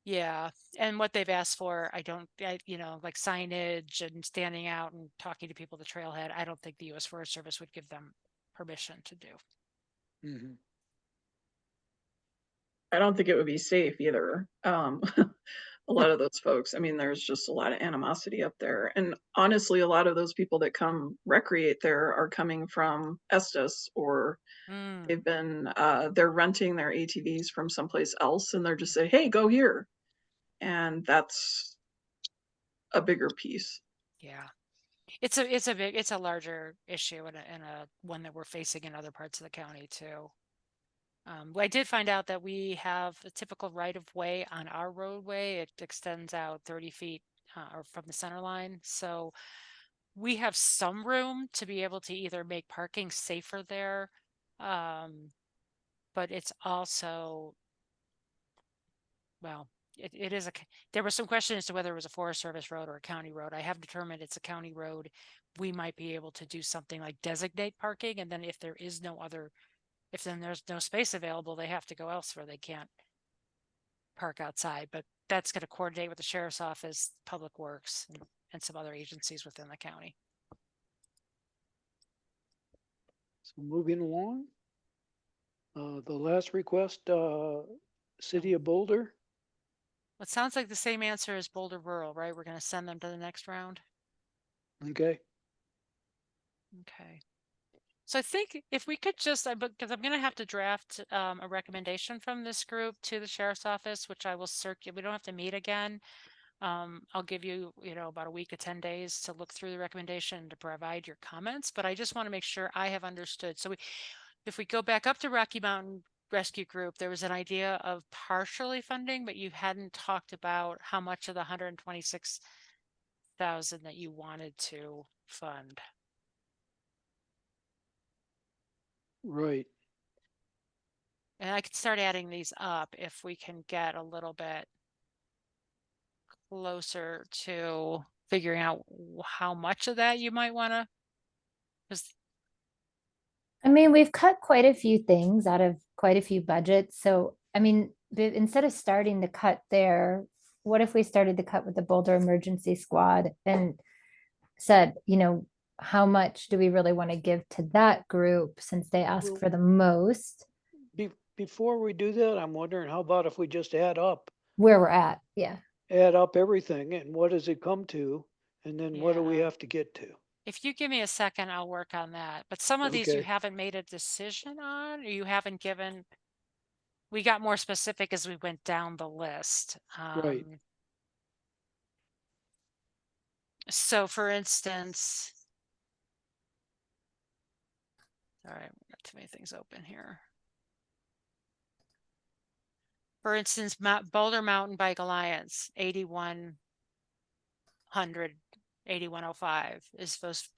Yeah, and what they've asked for, like signage and standing out and talking to people at the trailhead, I don't think the U.S. Forest Service would give them permission to do. Mm-hmm. I don't think it would be safe either. A lot of those folks, I mean, there's just a lot of animosity up there. And honestly, a lot of those people that come recreate there are coming from Estes, or they've been, they're renting their ATVs from someplace else, and they're just saying, hey, go here. And that's a bigger piece. Yeah. It's a larger issue and a one that we're facing in other parts of the county too. I did find out that we have a typical right of way on our roadway. It extends out 30 feet or from the center line. So we have some room to be able to either make parking safer there. But it's also, well, it is there was some question as to whether it was a Forest Service road or a county road. I have determined it's a county road. We might be able to do something like designate parking, and then if there is no other, if then there's no space available, they have to go elsewhere. They can't park outside, but that's going to coordinate with the sheriff's office, public works, and some other agencies within the county. So moving along. The last request, City of Boulder. It sounds like the same answer as Boulder Rural, right? We're going to send them to the next round. Okay. Okay. So I think if we could just, because I'm going to have to draft a recommendation from this group to the sheriff's office, which I will circulate. We don't have to meet again. I'll give you, about a week or 10 days to look through the recommendation to provide your comments, but I just want to make sure I have understood. So if we go back up to Rocky Mountain Rescue Group, there was an idea of partially funding, but you hadn't talked about how much of the 126,000 that you wanted to fund. Right. And I could start adding these up if we can get a little bit closer to figuring out how much of that you might want to. I mean, we've cut quite a few things out of quite a few budgets. So, I mean, instead of starting to cut there, what if we started to cut with the Boulder Emergency Squad and said, how much do we really want to give to that group since they ask for the most? Before we do that, I'm wondering, how about if we just add up where we're at? Yeah. Add up everything and what does it come to? And then what do we Yeah. have to get to? If you give me a second, I'll work on that. But some of these you Okay. haven't made a decision on, or you haven't given. We got more specific as we went down the list. Right. So for instance, all right, we got too many things open here. For instance, Boulder Mountain Bike Alliance, 8100, 8105 is those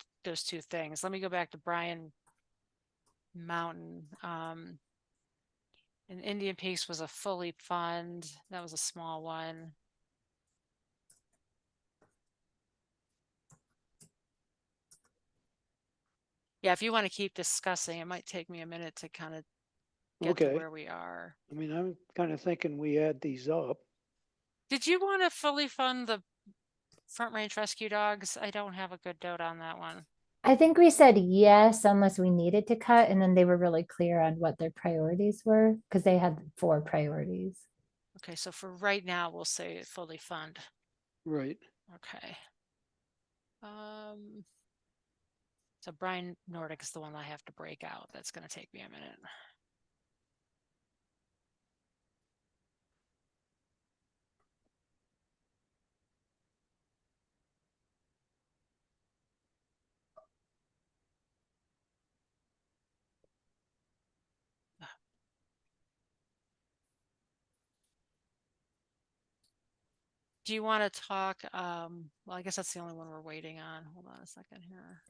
two things. Let me go back to Bryan Mountain. And Indian Peaks was a fully fund. That was a small one. Yeah, if you want to keep discussing, it might take me a minute to kind of get to Okay. where we are. I mean, I'm kind of thinking we add these up. Did you want to fully fund the Front Range Rescue Dogs? I don't have a good note on that one. I think we said yes, unless we needed to cut. And then they were really clear on what their priorities were because they had 4 priorities. Okay, so for right now, we'll say fully fund. Right. Okay. So Brian Nordic is the one I have to break out. That's going to take me a minute. Do you want to talk? Well, I guess that's the only one we're waiting on. Hold on a second here.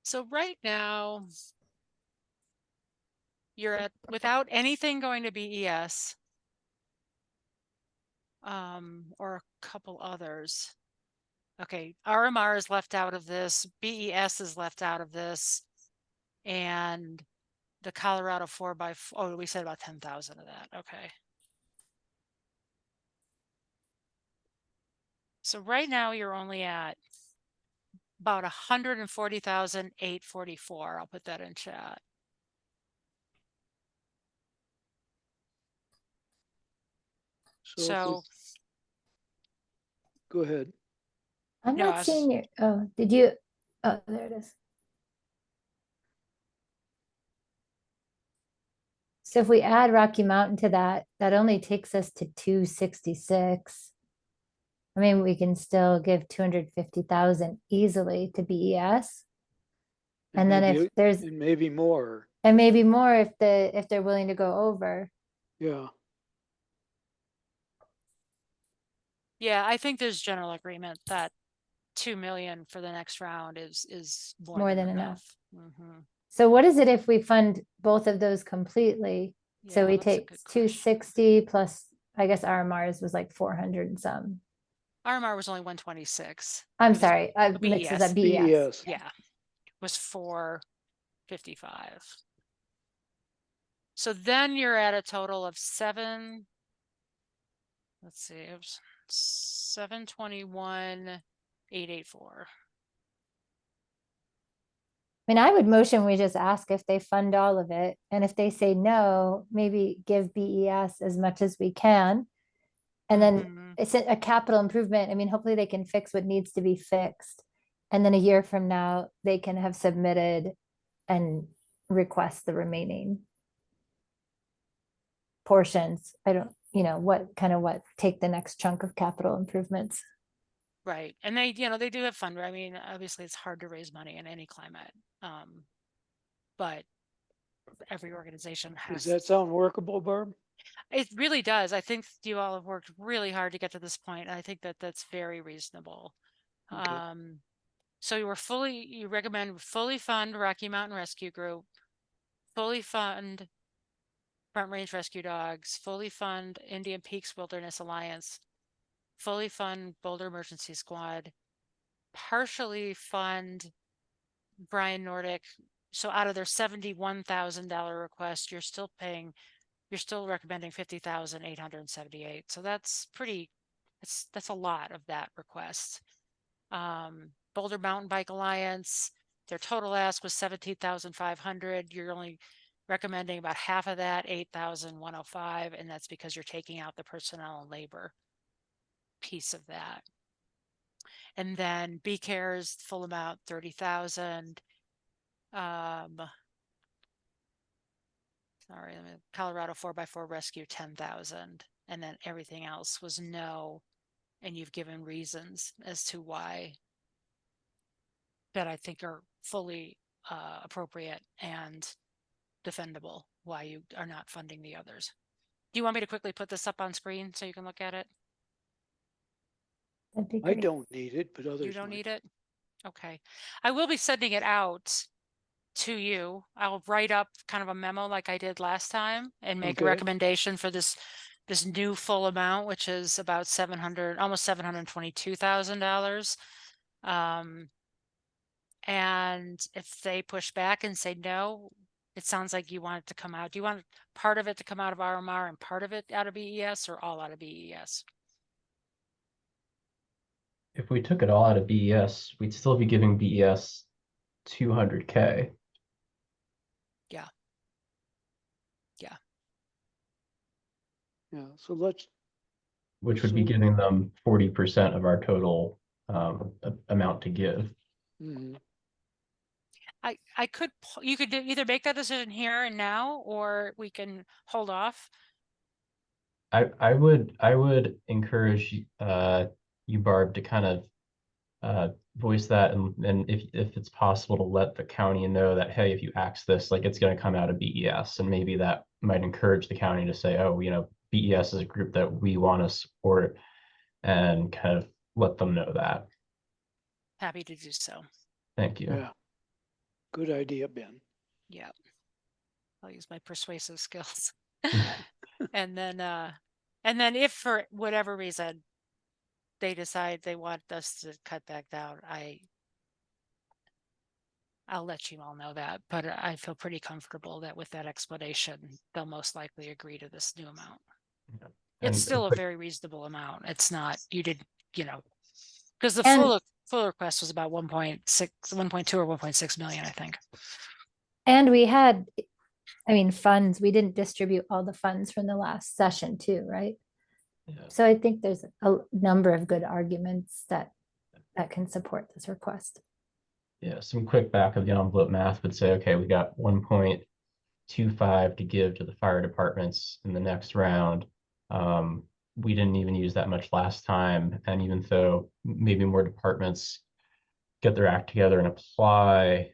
So right now, you're at, without anything going to BES, or a couple others. Okay, RMR is left out of this, BES is left out of this, and the Colorado 4x4, oh, we said about 10,000 of that, okay. So right now you're only at about 140,844. I'll put that in chat. So, go ahead. I'm No, I not was- seeing your, oh, did you, oh, there it is. So if we add Rocky Mountain to that, that only takes us to 266. I mean, we can still give 250,000 easily to BES. And then maybe- if there's, and maybe more. and maybe more if they're willing to go over. Yeah. Yeah, I think there's general agreement that 2 million for the next round is More than enough. Mhm. So what is it if we fund both of those completely? So Yeah, we that's a take good question. 260 plus, I guess RMR's was like 400 and some. RMR was only 126. I'm It was sorry, I mixed this up, BES. BES. Yeah, was 455. So then you're at a total of let's see, it was 721,884. I mean, I would motion we just ask if they fund all of it, and if they say no, maybe give BES as much as we can. And then Mhm. it's a capital improvement. I mean, hopefully they can fix what needs to be fixed. And then a year from now, they can have submitted and request the remaining portions. I don't, take the next chunk of capital improvements. Right. And they do have fund. I mean, obviously it's hard to raise money in any climate. But every organization has. Does that sound workable, Barb? It really does. I think you all have worked really hard to get to this point. And I think that that's very reasonable. Okay. So you recommend fully fund Rocky Mountain Rescue Group, fully fund Front Range Rescue Dogs, fully fund Indian Peaks Wilderness Alliance, fully fund Boulder Emergency Squad, partially fund Brian Nordic. So out of their $71,000 request, you're still recommending 50,878. So that's that's a lot of that request. Boulder Mountain Bike Alliance, their total ask was 17,500. You're only recommending about half of that, 8,105, and that's because you're taking out the personnel and labor piece of that. And then BCare's full amount, 30,000. Colorado 4x4 Rescue, 10,000, and then everything else was no, and you've given reasons as to why that I think are fully appropriate and defendable, why you are not funding the others. Do you want me to quickly put this up on screen so you can look at it? That'd be I great. don't need it, but others You don't might. need it? Okay. I will be sending it out to you. I'll write up kind of a memo like I did last time and make a Okay. recommendation for this new full amount, which is about almost $722,000. And if they push back and say no, it sounds like you want it to come out. Do you want part of it to come out of RMR and part of it out of BES, or all out of BES? If we took it all out of BES, we'd still be giving BES 200K. Yeah. So let's. Which would be So- giving them 40% of our total amount to give. Mhm. You could either make that decision here and now, or we can hold off. I would encourage you, Barb, to kind of voice that, and if it's possible to let the county know that, hey, if you ask this, like, it's going to come out of BES, and maybe that might encourage the county to say, oh, BES is a group that we want to support, and kind of let them know that. Happy to do so. Thank you. Yeah. Good idea, Ben. Yeah. I'll use my persuasive skills. And then And then if for whatever reason they decide they want us to cut back down, I'll let you all know that, but I feel pretty comfortable that with that explanation, they'll most likely agree to this new amount. Yeah. It's And still a quick- very reasonable amount. It's not, you did, you know, because the And- full request was about 1.6, 1.2 or 1.6 million, I think. And we had, I mean, funds, we didn't distribute all the funds from the last session too, right? yeah. So I think there's a number of good arguments that can support this request. Yeah, some quick back of the envelope math would say, okay, we got 1.25 to give to the fire departments in the next round. We didn't even use that much last time. And even though maybe more departments get their act together and apply,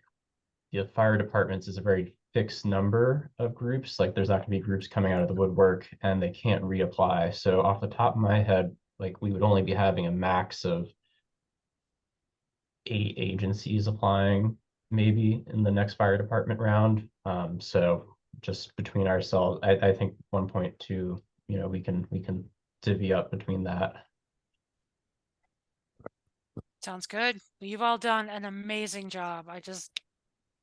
the fire departments is a very fixed number of groups. Like there's not gonna be groups coming out of the woodwork and they can't reapply. So off the top of my head, like we would only be having a max of 8 agencies applying maybe in the next fire department round. So just between ourselves, I think 1.2, you know, we can divvy up between that. Sounds good. Well, you've all done an amazing job. I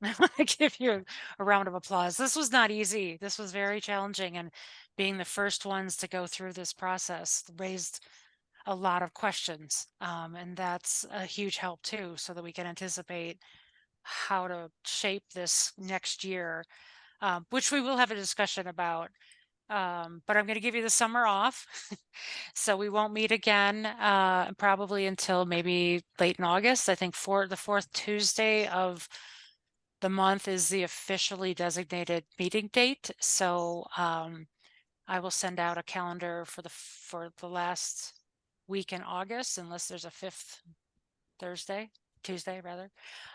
want to give you a round of applause. This was not easy. This was very challenging, and being the first ones to go through this process raised a lot of questions. And that's a huge help too, so that we can anticipate how to shape this next year, which we will have a discussion about. But I'm going to give you the summer off. So we won't meet again probably until maybe late in August. I think for the fourth Tuesday of the month is the officially designated meeting date. So I will send out a calendar for the last week in August, unless there's a fifth Tuesday rather.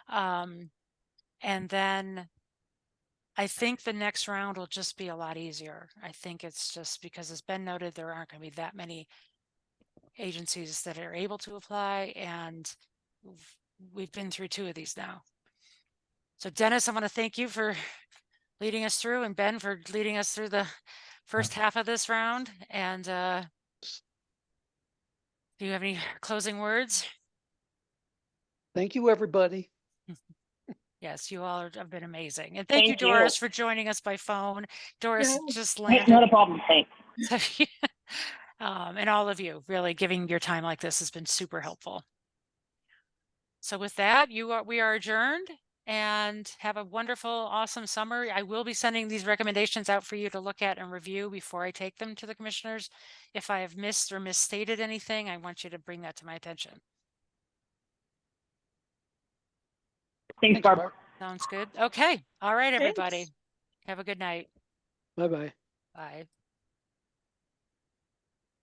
And then I think the next round will just be a lot easier. I think it's just because it's been noted, there aren't going to be that many agencies that are able to apply, and we've been through 2 of these now. So Dennis, I want to thank you for leading us through, and Ben for leading us through the first half of this round. And do you have any closing words? Thank you, everybody. Yes, you all have been amazing. And thank you, Thank you. Doris, for joining us by phone. Doris just Hey, landed. not a problem. Thanks. So, and all of you really giving your time like this has been super helpful. So with that, we are adjourned, and have a wonderful, awesome summer. I will be sending these recommendations out for you to look at and review before I take them to the commissioners. If I have missed or misstated anything, I want you to bring that to my attention. Thanks, Thanks, Barb. Barb. Sounds good. Okay. All right, everybody. Thanks. Have a good night. Bye-bye. Bye.